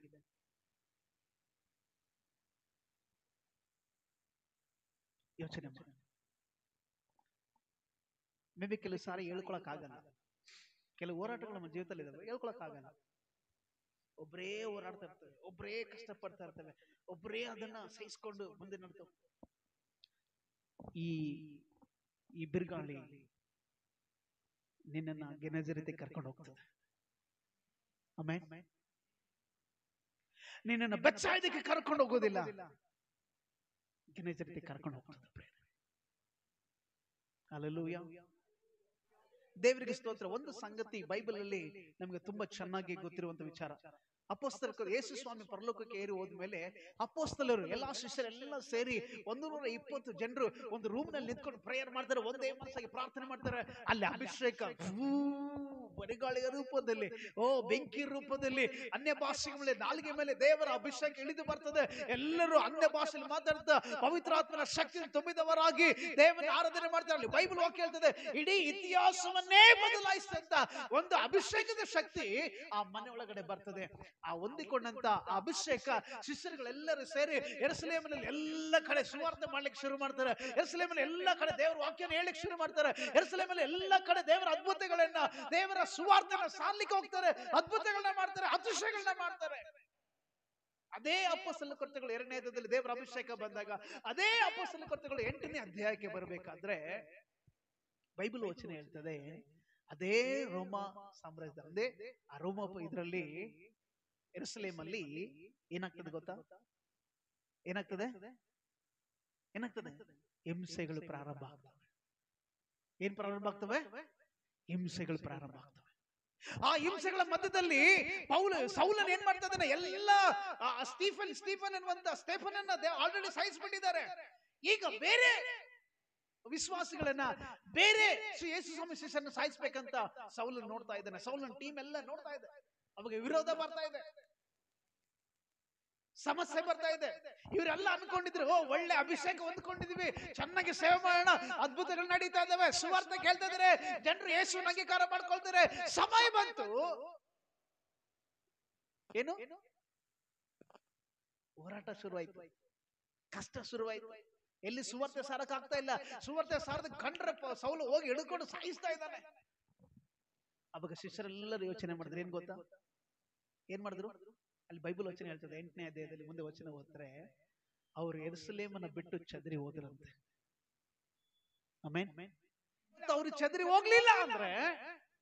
ಯೋಚನೆ ಮಾಡಿ. ಮೇ ಬಿ ಕೆಲವು ಸಾರಿ ಹೇಳ್ಕೊಳಕ್ ಆಗಲ್ಲ, ಕೆಲವು ಹೋರಾಟಗಳು ನಮ್ಮ ಜೀವಿತದಲ್ಲಿ ಇದಾವೆ, ಹೇಳ್ಕೊಳಕ್ ಆಗಲ್ಲ. ಒಬ್ಬರೇ ಹೋರಾಡ್ತಾ ಇರ್ತವೆ, ಒಬ್ಬರೇ ಕಷ್ಟಪಡ್ತಾ ಇರ್ತವೆ, ಒಬ್ಬರೇ ಅದನ್ನ ಸಹಿಸ್ಕೊಂಡು ಮುಂದೆ ನಡ್ತವೆ. ಈ ಬಿರುಗಾಳಿ ನಿನ್ನನ್ನ ಗೆನಜರೇತಿ ಕರ್ಕೊಂಡು ಹೋಗ್ತದೆ. ಆಮೆನ್. ನಿನ್ನನ್ನ ಬೆಚ್ಚಾಯ್ದಕ್ಕೆ ಕರ್ಕೊಂಡು ಹೋಗೋದಿಲ್ಲ, ಗೆನಜರೇತಿ ಕರ್ಕೊಂಡು ಹೋಗ್ತದೆ. ಹಲ್ಲೆಲೂಯಾ. ದೇವರಿಗೆ ಸ್ತೋತ್ರ. ಒಂದು ಸಂಗತಿ ಬೈಬಲ್ ಅಲ್ಲಿ ನಮಗೆ ತುಂಬಾ ಚೆನ್ನಾಗಿ ಗೊತ್ತಿರುವಂತ ವಿಚಾರ, ಅಪೊಸ್ತಲರು ಯೇಸು ಸ್ವಾಮಿ ಪರಲೋಕಕ್ಕೆ ಏರಿ ಹೋದ್ಮೇಲೆ ಅಪೊಸ್ತಲರು ಎಲ್ಲಾ ಶಿಷ್ಯರೆಲ್ಲ ಸೇರಿ 120 ಜನರು ಒಂದು ರೂಮ್ ನಲ್ಲಿ ನಿಂತ್ಕೊಂಡು ಪ್ರೇಯರ್ ಮಾಡ್ತಾರೆ, ಒಂದೇ ಮನಸ್ಸಾಗಿ ಪ್ರಾರ್ಥನೆ ಮಾಡ್ತಾರೆ. ಅಲ್ಲಿ ಅಭಿಷೇಕ ಬರಿಗಾಳಿಯ ರೂಪದಲ್ಲಿ, ಬೆಂಕಿ ರೂಪದಲ್ಲಿ, ಅನ್ಯ ಭಾಷೆಗಳ ನಾಲಿಗೆ ಮೇಲೆ ದೇವರ ಅಭಿಷೇಕ ಇಳಿದು ಬರ್ತದೆ. ಎಲ್ಲರೂ ಅನ್ಯ ಭಾಷೆಯಲ್ಲಿ ಮಾತಾಡ್ತಾ ಪವಿತ್ರಾತ್ಮನ ಶಕ್ತಿ ತುಂಬಿದವರಾಗಿ ದೇವರ ಆರಾಧನೆ ಮಾಡ್ತಾರೆ. ಅಲ್ಲಿ ಬೈಬಲ್ ವಾಕ್ಯ ಹೇಳ್ತದೆ, ಇಡೀ ಇತಿಹಾಸವನ್ನೇ ಬದಲಾಯಿಸಿದಂತ ಒಂದು ಅಭಿಷೇಕದ ಶಕ್ತಿ ಆ ಮನೆ ಒಳಗಡೆ ಬರ್ತದೆ. ಆ ಹೊಂದಿಕೊಂಡಂತ ಅಭಿಷೇಕ ಶಿಷ್ಯರುಗಳೆಲ್ಲರೂ ಸೇರಿ ಯೆರೂಸಲೇಮಿನಲ್ಲಿ ಎಲ್ಲ ಕಡೆ ಸುವಾರ್ತೆ ಮಾಡ್ಲಿಕ್ಕೆ ಶುರು ಮಾಡ್ತಾರೆ. ಯೆರೂಸಲೇಮಿನಲ್ಲಿ ಎಲ್ಲ ಕಡೆ ದೇವರ ವಾಕ್ಯನ ಹೇಳಲಿಕ್ಕೆ ಶುರು ಮಾಡ್ತಾರೆ. ಯೆರೂಸಲೇಮಿನಲ್ಲಿ ಎಲ್ಲ ಕಡೆ ದೇವರ ಅದ್ಭುತಗಳನ್ನ, ದೇವರ ಸುವಾರ್ತೆನ ಸಾರ್ಲಿಕ್ಕೆ ಹೋಗ್ತಾರೆ, ಅದ್ಭುತಗಳನ್ನ ಮಾಡ್ತಾರೆ, ಅತಿಶಯಗಳನ್ನ ಮಾಡ್ತಾರೆ. ಅದೇ ಅಪೊಸ್ತಲ ಕೃತ್ಯಗಳು 2ನೇ ಅಧ್ಯಾಯದಲ್ಲಿ ದೇವರ ಅಭಿಷೇಕ ಬಂದಾಗ, ಅದೇ ಅಪೊಸ್ತಲ ಕೃತ್ಯಗಳು 8ನೇ ಅಧ್ಯಾಯಕ್ಕೆ ಬರಬೇಕಾದ್ರೆ ಬೈಬಲ್ ವಚನ ಹೇಳ್ತದೆ, ಅದೇ ರೋಮ ಸಾಮ್ರಾಜ್ಯದ, ಅದೇ ಆ ರೋಮ ಇದರಲ್ಲಿ ಯೆರೂಸಲೇಮ್ ಅಲ್ಲಿ ಏನಾಗ್ತದೆ ಗೊತ್ತಾ? ಏನಾಗ್ತದೆ? ಹಿಂಸೆಗಳು ಪ್ರಾರಂಭ ಆಗ್ತವೆ. ಏನ್ ಪ್ರಾರಂಭ ಆಗ್ತವೆ? ಹಿಂಸೆಗಳು ಪ್ರಾರಂಭ ಆಗ್ತವೆ. ಆ ಹಿಂಸೆಗಳ ಮಧ್ಯದಲ್ಲಿ ಸೌಲನ್ ಏನ್ ಮಾಡ್ತಾ ಇದ್ದಾನೆ? ಎಲ್ಲ ಸ್ಟೀಫನ್ ಅನ್ನುವಂತ ಸ್ಟೇಫನನ್ನ ಆಲ್ರೆಡಿ ಸಾಯಿಸ್ಬಿಟ್ಟಿದ್ದಾರೆ. ಈಗ ಬೇರೆ ವಿಶ್ವಾಸಿಗಳನ್ನ, ಬೇರೆ ಯೇಸು ಸ್ವಾಮಿ ಶಿಷ್ಯರನ್ನ ಸಾಯಿಸ್ಬೇಕಂತ ಸೌಲನ್ ನೋಡ್ತಾ ಇದ್ದಾನೆ. ಸೌಲನ್ ಟೀಮ್ ಎಲ್ಲ ನೋಡ್ತಾ ಇದೆ. ಅವಾಗ ವಿರೋಧ ಬರ್ತಾ ಇದೆ, ಸಮಸ್ಯೆ ಬರ್ತಾ ಇದೆ. ಇವರೆಲ್ಲ ಅನ್ಕೊಂಡಿದ್ರು, ಒಳ್ಳೆ ಅಭಿಷೇಕ ಹೊಂದ್ಕೊಂಡಿದೀವಿ, ಚೆನ್ನಾಗಿ ಸೇವೆ ಮಾಡೋಣ, ಅದ್ಭುತಗಳು ನಡೀತಾ ಇದಾವೆ, ಸುವಾರ್ತೆ ಕೇಳ್ತಾ ಇದಾರೆ, ಜನರು ಯೇಸುವಿನ ಅಂಗೀಕಾರ ಮಾಡ್ಕೊಳ್ತಾರೆ. ಸಮಯ ಬಂತು, ಏನು ಹೋರಾಟ ಶುರುವಾಯ್ತು, ಕಷ್ಟ ಶುರುವಾಯ್ತು. ಎಲ್ಲಿ ಸುವಾರ್ತೆ ಸಾರಕ್ ಆಗ್ತಾ ಇಲ್ಲ, ಸುವಾರ್ತೆ ಸಾರದ ಕಂಡ್ರೆ ಸೌಲು ಹೋಗಿ ಹಿಡ್ಕೊಂಡು ಸಾಯಿಸ್ತಾ ಇದ್ದಾನೆ. ಅವಾಗ ಶಿಷ್ಯರೆಲ್ಲರೂ ಯೋಚನೆ ಮಾಡಿದ್ರು, ಏನ್ ಗೊತ್ತಾ? ಏನ್ ಮಾಡಿದ್ರು? ಅಲ್ಲಿ ಬೈಬಲ್ ವಚನ ಹೇಳ್ತದೆ 8ನೇ ಅಧ್ಯಾಯದಲ್ಲಿ, ಮುಂದೆ ವಚನ ಓದಿದ್ರೆ, ಅವರು ಯೆರೂಸಲೇಮನ್ನ ಬಿಟ್ಟು ಚದರಿ ಹೋದ್ರಂತೆ. ಆಮೆನ್. ಅವ್ರು ಚದರಿ ಹೋಗ್ಲಿಲ್ಲ ಅಂದ್ರೆ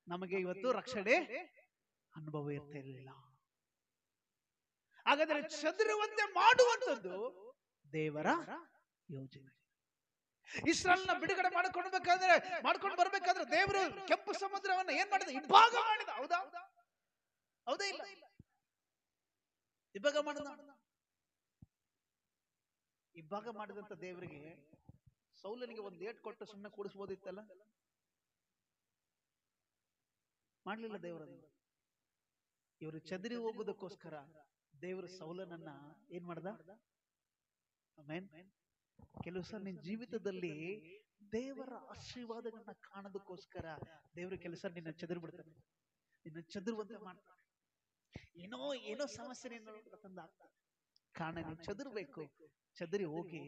ನಮಗೆ ಇವತ್ತು ರಕ್ಷಣೆ ಅನುಭವ ಇರ್ತಾ ಇರಲಿಲ್ಲ. ಹಾಗಾದ್ರೆ ಚದುರುವಂತೆ ಮಾಡುವಂಥದ್ದು ದೇವರ ಯೋಜನೆ. ಇಸ್ರಾಯೇಲ್ನ ಬಿಡುಗಡೆ ಮಾಡ್ಕೊಂಡು ಬರ್ಬೇಕಾದ್ರೆ ದೇವರು ಕೆಂಪು ಸಮುದ್ರವನ್ನ ಏನ್ ಮಾಡಿದ? ಇಬ್ಬಾಗ ಮಾಡಿದ. ಹೌದಾ? ಹೌದಾ? ಇಲ್ಲ, ಇಬ್ಬಾಗ ಮಾಡಿದ. ಇಬ್ಬಾಗ ಮಾಡಿದಂತ ದೇವರಿಗೆ ಸೌಲನಿಗೆ ಒಂದು ಏಟ್ ಕೊಟ್ಟು ಸುಮ್ಮನೆ ಕೂಡಿಸ್ಬೋದಿತ್ತಲ್ಲ, ಮಾಡ್ಲಿಲ್ಲ ದೇವರನ್ನು. ಇವರು ಚದರಿ ಹೋಗೋದಕ್ಕೋಸ್ಕರ ದೇವರು ಸೌಲನನ್ನ ಏನ್ ಮಾಡ್ದ? ಆಮೆನ್. ಕೆಲವು ಸಲ ನಿನ್ನ ಜೀವಿತದಲ್ಲಿ ದೇವರ ಆಶೀರ್ವಾದಗಳನ್ನ ಕಾಣೋದಕ್ಕೋಸ್ಕರ ದೇವರು ಕೆಲಸ ನಿನ್ನ ಚದುರು ಬಿಡ್ತಾನೆ, ನಿನ್ನ ಚದುರುವಂತೆ ಮಾಡ್ತಾನೆ. ಏನೋ ಏನೋ ಸಮಸ್ಯೆ ತಂದ ಕಾರಣ ನೀನು ಚದುರ್ಬೇಕು. ಚದರಿ ಹೋಗಿ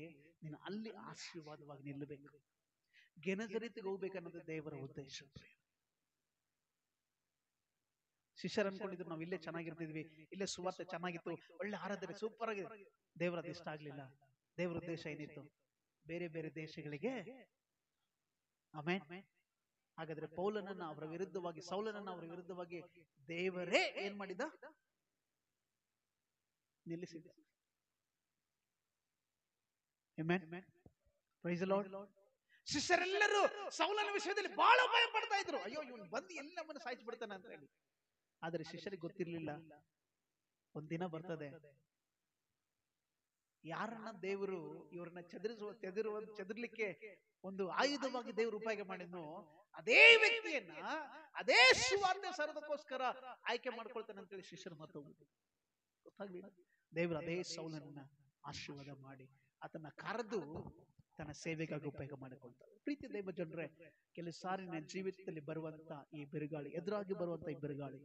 ನೀನು ಅಲ್ಲಿ ಆಶೀರ್ವಾದವಾಗಿ ನಿಲ್ಲಬೇಕು. ಗೆನಜರಿತಿಗೆ ಹೋಗ್ಬೇಕನ್ನೋದು ದೇವರ ಉದ್ದೇಶ. ಶಿಷ್ಯರು ಅನ್ಕೊಂಡಿದ್ರು ನಾವು ಇಲ್ಲೇ ಚೆನ್ನಾಗಿರ್ತಿದ್ವಿ, ಇಲ್ಲೇ ಸುವಾರ್ತೆ ಚೆನ್ನಾಗಿತ್ತು, ಒಳ್ಳೆ ಆರಾಧನೆ ಸೂಪರ್ ಆಗಿದೆ. ದೇವರದ್ದು ಇಷ್ಟ ಆಗ್ಲಿಲ್ಲ. ದೇವರ ಉದ್ದೇಶ ಏನಿತ್ತು? ಬೇರೆ ಬೇರೆ ದೇಶಗಳಿಗೆ. ಆಮೆನ್. ಹಾಗಾದ್ರೆ ಪೌಲನನ್ನ ಅವರ ವಿರುದ್ಧವಾಗಿ, ಸೌಲನನ್ನ ಅವರ ವಿರುದ್ಧವಾಗಿ ದೇವರೇ ಏನ್ ಮಾಡಿದ? ನಿಲ್ಲಿಸಿದ. ಆಮೆನ್. Praise the Lord. ಶಿಷ್ಯರೆಲ್ಲರೂ ಸೌಲನ ವಿಷಯದಲ್ಲಿ ಬಹಳ ಭಯ ಪಡ್ತಾ ಇದ್ರು. ಅಯ್ಯೋ ಇವನು ಬಂದು ಎಲ್ಲಿ ನಮ್ಮನ್ನು ಸಾಯಿಸಿ ಬಿಡ್ತಾನೆ ಅಂತ ಹೇಳಿ. ಆದರೆ ಶಿಷ್ಯರಿಗೆ ಗೊತ್ತಿರ್ಲಿಲ್ಲ, ಒಂದಿನ ಬರ್ತದೆ ಯಾರನ್ನ ದೇವರು ಇವ್ರನ್ನ ಚದುರ್ಲಿಕ್ಕೆ ಒಂದು ಆಯುಧವಾಗಿ ದೇವರು ಉಪಯೋಗ ಮಾಡಿದ್ನು, ಅದೇ ವ್ಯಕ್ತಿಯನ್ನ ಅದೇ ಸುವಾರ್ತೆ ಸಾರೋದಕ್ಕೋಸ್ಕರ ಆಯ್ಕೆ ಮಾಡ್ಕೊಳ್ತಾನೆ ಅಂತೇಳಿ ಶಿಷ್ಯರು ಮತ್ತೊಬ್ಬರು ಗೊತ್ತಾಗ್ಲಿಲ್ಲ. ದೇವರು ಅದೇ ಸೌಲನ್ನ ಆಶೀರ್ವಾದ ಮಾಡಿ ಆತನ ಕರೆದು ತನ್ನ ಸೇವೆಗಾಗಿ ಉಪಯೋಗ ಮಾಡಿಕೊಳ್ತಾರೆ. ಪ್ರೀತಿ ದೈವ ಜನರೇ, ಕೆಲವು ಸಾರಿ ನನ್ನ ಜೀವಿತದಲ್ಲಿ ಬರುವಂತ ಈ ಬಿರುಗಾಳಿ, ಎದುರಾಗಿ ಬರುವಂತ ಈ ಬಿರುಗಾಳಿ,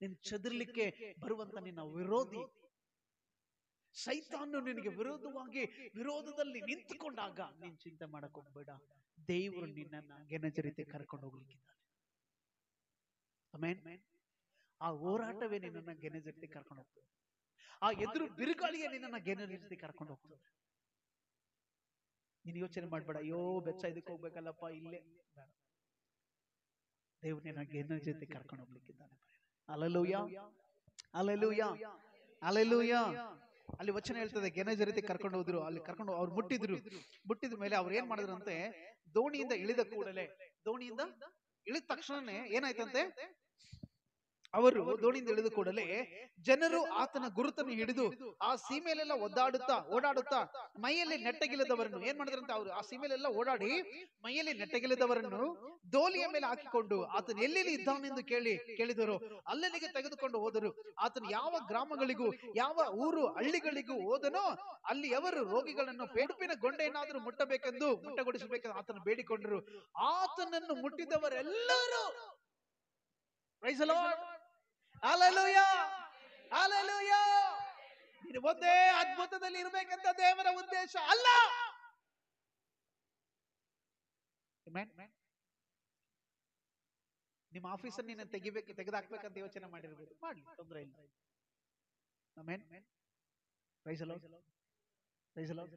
ನಿನ್ನ ಚದುರ್ಲಿಕ್ಕೆ ಬರುವಂತ ನಿನ್ನ ವಿರೋಧಿ ಸೈತಾನು ನಿನಗೆ ವಿರೋಧದಲ್ಲಿ ನಿಂತುಕೊಂಡಾಗ ನೀನ್ ಚಿಂತೆ ಮಾಡಕ್ ಹೋಗ್ಬೇಡ. ದೇವರು ನಿನ್ನನ್ನ ಗೆನಜರಿತೆ ಕರ್ಕೊಂಡು ಹೋಗ್ಲಿಕ್ಕಿದ್ದಾನೆ. ಆಮೆನ್. ಆ ಹೋರಾಟವೇ ನಿನ್ನನ್ನ ಗೆನಜರಿತೆ ಕರ್ಕೊಂಡು ಹೋಗ್ತದೆ. ಆ ಎದುರು ಬಿರುಗಾಳಿಗೆ ನಿನ್ನನ್ನ ಗೆನಜರಿತೆ ಕರ್ಕೊಂಡು ಹೋಗ್ತದೆ. ನೀನ್ ಯೋಚನೆ ಮಾಡ್ಬೇಡ, ಅಯ್ಯೋ ಬೆಚ್ಚ ಇದಕ್ಕೆ ಹೋಗ್ಬೇಕಲ್ಲಪ್ಪ, ಇಲ್ಲೇ ಬೇಡ. ದೇವ್ರು ನಿನ್ನ ಗೆನಜರಿತೆ ಕರ್ಕೊಂಡು ಹೋಗ್ಲಿಕ್ಕಿದ್ದಾನೆ. Hallelujah, hallelujah, hallelujah. ಅಲ್ಲಿ ವಚನ ಹೇಳ್ತದೆ, ಗೆನಜರಿತೆ ಕರ್ಕೊಂಡು ಹೋದ್ರು. ಅಲ್ಲಿ ಕರ್ಕೊಂಡು ಅವ್ರು ಮುಟ್ಟಿದ ಮೇಲೆ ಅವ್ರು ಏನ್ ಮಾಡಿದ್ರಂತೆ? ದೋಣಿಯಿಂದ ಇಳಿದ ತಕ್ಷಣನೇ ಏನಾಯ್ತಂತೆ? ಅವರು ದೋಣಿಯಿಂದ ಇಳಿದ ಕೂಡಲೇ ಜನರು ಆತನ ಗುರುತನ್ನು ಹಿಡಿದು ಆ ಸೀಮೆಲೆಲ್ಲ ಓಡಾಡುತ್ತಾ ಮೈಯಲ್ಲಿ ನೆಟ್ಟಗಿಲ್ಲದವರನ್ನು ಏನ್ ಮಾಡಿದ್ರಂತೆ? ಅವರು ಆ ಸೀಮೆಲೆಲ್ಲ ಓಡಾಡಿ ಮೈಯಲ್ಲಿ ನೆಟ್ಟಗಿಲ್ಲದವರನ್ನು ದೋಲಿಯ ಮೇಲೆ ಹಾಕಿಕೊಂಡು ಆತನ ಎಲ್ಲೆಲ್ಲಿ ಇದ್ದಾನೆಂದು ಕೇಳಿದರು. ಅಲ್ಲಿಗೆ ತೆಗೆದುಕೊಂಡು ಹೋದರು. ಆತನು ಯಾವ ಗ್ರಾಮಗಳಿಗೂ ಯಾವ ಊರು ಹಳ್ಳಿಗಳಿಗೂ ಹೋದನೋ ಅಲ್ಲಿ ಅವರು ರೋಗಿಗಳನ್ನು ಪೇಡುಪಿನ ಗೊಂಡೆಯನ್ನಾದರೂ ಮುಟ್ಟಗೊಡಿಸಬೇಕೆಂದು ಆತನು ಬೇಡಿಕೊಂಡರು. ಆತನನ್ನು ಮುಟ್ಟಿದವರೆಲ್ಲರೂ praise the Lord, hallelujah, hallelujah. ನೀನು ಒಂದೇ ಅದ್ಭುತದಲ್ಲಿ ಇರಬೇಕಂತ ದೇವರ ಉದ್ದೇಶ ಅಲ್ಲ. ನಿಮ್ಮ ಆಫೀಸನ್ನು ನೀನು ತೆಗೆದಾಕ್ಬೇಕಂತ ಯೋಚನೆ ಮಾಡಿರ್ಬೋದು, ಮಾಡ್ಲಿ, ತೊಂದರೆ ಇಲ್ಲ. Amen. Praise the lord, praise the lord.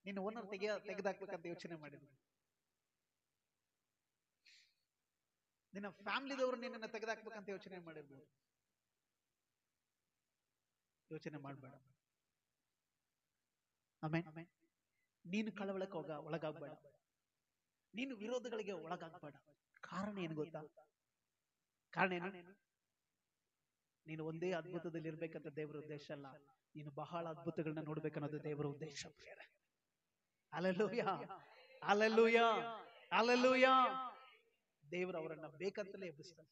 ನೀನು ಓನರ್ ತೆಗೆದಾಕ್ಬೇಕಂತ ಯೋಚನೆ ಮಾಡಿರ್ಬೋದು. ನಿನ್ನ ಫ್ಯಾಮಿಲಿದವರು ನಿನ್ನನ್ನು ತೆಗೆದಾಕ್ಬೇಕಂತ ಯೋಚನೆ ಮಾಡಿರ್ಬೋದು. ಯೋಚನೆ ಮಾಡಬೇಡ. ಆಮೆನ್. ನೀನು ಕಳವಳಕ್ಕೆ ಒಳಗಾಗಬೇಡ. ನೀನು ವಿರೋಧಗಳಿಗೆ ಒಳಗಾಗಬೇಡ. ಕಾರಣ ಏನು ಗೊತ್ತಾ? ಕಾರಣ ಏನು? ನೀನು ಒಂದೇ ಅದ್ಭುತದಲ್ಲಿ ಇರ್ಬೇಕಂತ ದೇವರ ಉದ್ದೇಶ ಅಲ್ಲ, ನೀನು ಬಹಳ ಅದ್ಭುತಗಳನ್ನ ನೋಡ್ಬೇಕನ್ನೋದು ದೇವರ ಉದ್ದೇಶ. Hallelujah, hallelujah, hallelujah. ದೇವರು ಅವರನ್ನ ಬೇಕಂತಲೇ ಎಬ್ಬಿಸ್ತಾನೆ.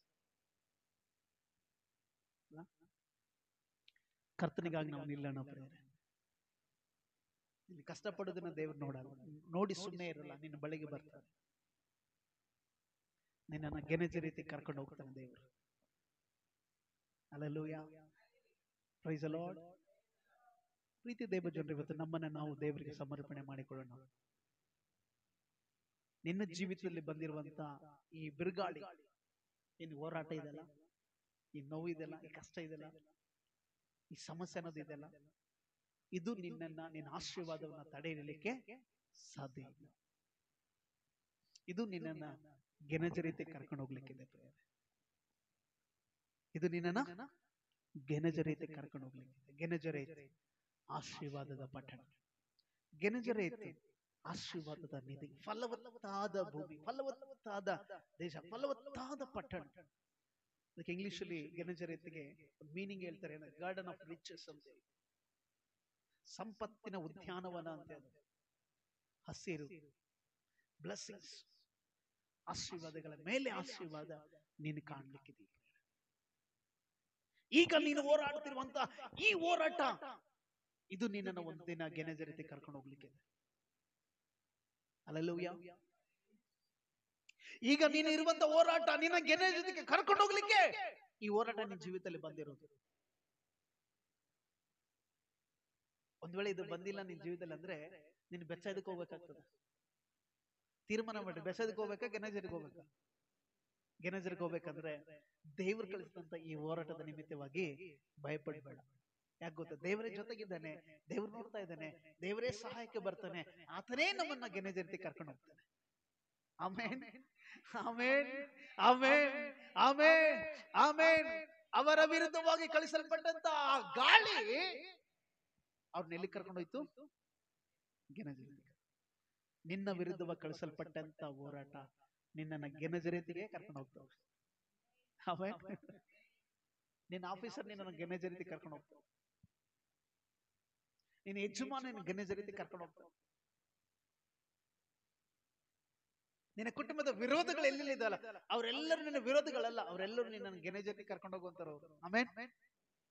ಕರ್ತನಿಗಾಗಿ ನಾವು ನಿಲ್ಲೋಣ ಪ್ರಿಯರೇ. ಇಲ್ಲಿ ಕಷ್ಟಪಡೋದನ್ನ ದೇವರು ನೋಡಿ ಸುಮ್ಮನೆ ಇರಲ್ಲ, ನಿನ್ನ ಬಳಿಗೆ ಬರ್ತಾನೆ, ನಿನ್ನನ್ನು ಗೆನಜರಿತೆ ಕರ್ಕೊಂಡು ಹೋಗ್ತಾನೆ ದೇವರು. Hallelujah, praise the Lord. ಪ್ರೀತಿ ದೇವ ಜನರು, ಇವತ್ತು ನಮ್ಮನ್ನ ನಾವು ದೇವರಿಗೆ ಸಮರ್ಪಣೆ ಮಾಡಿಕೊಳ್ಳೋಣ. ನಿನ್ನ ಜೀವಿತದಲ್ಲಿ ಬಂದಿರುವಂತ ಈ ಬಿರುಗಾಳಿ, ಏನು ಹೋರಾಟ ಇದೆಲ್ಲ, ಈ ನೋವು ಇದೆಲ್ಲ, ಈ ಕಷ್ಟ ಇದೆಲ್ಲ, ಈ ಸಮಸ್ಯೆ ಅನ್ನೋದು ಇದೆಲ್ಲ, ಇದು ನಿನ್ನ ಆಶೀರ್ವಾದವನ್ನ ತಡೆ ಹಿಡಿಯಲಿಕ್ಕೆ ಸಾಧ್ಯ ಇಲ್ಲ. ಇದು ನಿನ್ನನ್ನ ಗೆನಜರಿತೆ ಕರ್ಕೊಂಡು ಹೋಗ್ಲಿಕ್ಕಿದೆ. ಇದು ನಿನ್ನನ್ನ ಗೆನಜರಿತೆ ಕರ್ಕೊಂಡು ಹೋಗ್ಲಿಕ್ಕಿದೆ. ಗೆನಜರೇತ್ ಆಶೀರ್ವಾದದ ಪಟ್ಟಣ, ಗೆನಜರೇತ್ ಆಶೀರ್ವಾದದ ನಿಧಿ, ಫಲವತ್ತಾದ ಭೂಮಿ, ಫಲವತ್ತಾದ ದೇಶ, ಫಲವತ್ತಾದ ಪಟ್ಟಣ. ಅದಕ್ಕೆ ಇಂಗ್ಲಿಷ್ ಅಲ್ಲಿ ಗೆನಜರೇತ್ಗೆ ಮೀನಿಂಗ್ ಹೇಳ್ತಾರೆ, ಗಾರ್ಡನ್ ಆಫ್ ರಿಚಸ್ ಅಂತ, ಸಂಪತ್ತಿನ ಉದ್ಯಾನವನ ಅಂತ. ಹಸಿರು, ಬ್ಲೆಸ್ಸಿಂಗ್ಸ್, ಆಶೀರ್ವಾದಗಳ ಮೇಲೆ ಆಶೀರ್ವಾದ ನೀನು ಕಾಣ್ಲಿಕ್ಕಿದೆ. ಈಗ ನೀನು ಹೋರಾಡ್ತಿರುವಂತ ಈ ಹೋರಾಟ, ಇದು ನಿನ್ನನ್ನು ಒಂದಿನ ಗೆನೆಜರಿತಿ ಕರ್ಕೊಂಡು ಹೋಗ್ಲಿಕ್ಕೆ. ಹಲ್ಲೆಲೂಯಾ. ಈಗ ನೀನು ಇರುವಂತ ಹೋರಾಟ ನಿನ್ನ ಗೆನೆಜರಿತಿಗೆ ಕರ್ಕೊಂಡು ಹೋಗ್ಲಿಕ್ಕೆ ಈ ಹೋರಾಟ ನಿನ್ನ ಜೀವಿತದಲ್ಲಿ ಬಂದಿರೋದು. ಒಂದ್ ವೇಳೆ ಇದು ಬಂದಿಲ್ಲ ನಿನ್ನ ಜೀವಿತದಲ್ಲಿ ಅಂದ್ರೆ ನೀನು ಬೆಚ್ಚದಕ್ಕೆ ಹೋಗ್ಬೇಕಾಗ್ತದೆ. ತೀರ್ಮಾನ ಮಾಡಿ, ಬೆಚ್ಚದಕ್ಕೆ ಹೋಗ್ಬೇಕಾ ಗೆನೆಜರಿಗೆ ಹೋಗ್ಬೇಕಾ? ಗೆನೆಜರಿಗೆ ಹೋಗ್ಬೇಕಂದ್ರೆ ದೇವರು ಕಳಿಸಿದಂತ ಈ ಹೋರಾಟದ ನಿಮಿತ್ತವಾಗಿ ಭಯಪಡಬೇಡ. ಯಾಕೆ ಗೊತ್ತಾ? ದೇವರೇ ಜೊತೆಗಿದ್ದಾನೆ, ದೇವ್ರು ನೋಡ್ತಾ ಇದ್ದಾನೆ, ದೇವರೇ ಸಹಾಯಕ್ಕೆ ಬರ್ತಾನೆ. ಆತನೇ ನಮ್ಮನ್ನ ಗೆನೆಜರಿತಿ ಕರ್ಕೊಂಡು ಹೋಗ್ತಾನೆ. ಆಮೇನ್, ಆಮೇನ್, ಆಮೇನ್, ಆಮೇನ್, ಆಮೇನ್. ಅವರ ವಿರುದ್ಧವಾಗಿ ಕಳಿಸಲ್ಪಟ್ಟಂತ ಆ ಗಾಳಿ ಅವ್ರನ್ನ ಎಲ್ಲಿ ಕರ್ಕೊಂಡು ಹೋಯ್ತು? ಗೆನೆಜರಿತಿ. ನಿನ್ನ ವಿರುದ್ಧವಾಗಿ ಕಳಿಸಲ್ಪಟ್ಟಂತ ಹೋರಾಟ ನಿನ್ನನ್ನ ಗೆನೆಜರಿತಿಗೆ ಕರ್ಕೊಂಡು ಹೋಗ್ತಾವ. ಆಮೇನ್. ನಿನ್ನ ಆಫೀಸರ್ ನಿನ್ನ ಗೆನೆಜರಿತಿ ಕರ್ಕೊಂಡು ಹೋಗ್ತಾವ. ನಿನ್ನ ಯಜಮಾನ ನಿನ್ನ ಗೆನೆಜರಿತಿ ಕರ್ಕೊಂಡು ಹೋಗ್ತಾವ. ನಿನ್ನ ಕುಟುಂಬದ ವಿರೋಧಗಳು ಎಲ್ಲಿದ್ದಾವಲ್ಲ ಅವರೆಲ್ಲರೂ ನಿನ್ನ ವಿರೋಧಿಗಳಲ್ಲ, ಅವರೆಲ್ಲರೂ ನಿನ್ನ ಗೆನೆಜರಿತಿ ಕರ್ಕೊಂಡು ಹೋಗುವಂತಾರ. Amen.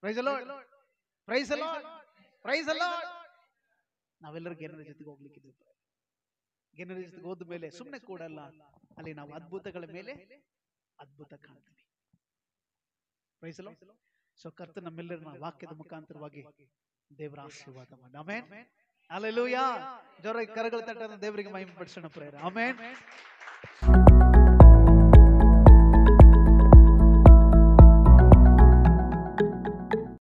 Praise the lord, praise the lord, praise the Lord. ನಾವೆಲ್ಲರೂ ಗೆನೆರ ಜೊತೆಗೆ ಹೋಗ್ಲಿಕ್ಕಿದ್ದೇವೆ. ಗೆನೆರ ಜೊತೆಗೆ ಹೋದ ಮೇಲೆ ಸುಮ್ಮನೆ ಕೂಡಲ್ಲ, ಅಲ್ಲಿ ನಾವು ಅದ್ಭುತಗಳ ಮೇಲೆ ಅದ್ಭುತ ಕಾಣ್ತೀವಿ. Price the lord. ಸೊ ಕರ್ತ ನಮ್ಮೆಲ್ಲರನ್ನ ವಾಕ್ಯದ ಮುಖಾಂತರವಾಗಿ ದೇವರ ಆಶೀರ್ವಾದ ಮಾಡಿ. ಆಮೆನ್. ಹಲ್ಲೆಲೂಯಾ. ಜೋರಾಗಿ ಕರಗಳ ತಟ್ಟನ್ನು ದೇವರಿಗೆ ಮಹಿಮೆ ಪಡಿಸೋಣ. ಪ್ರೇರ. ಆಮೆನ್.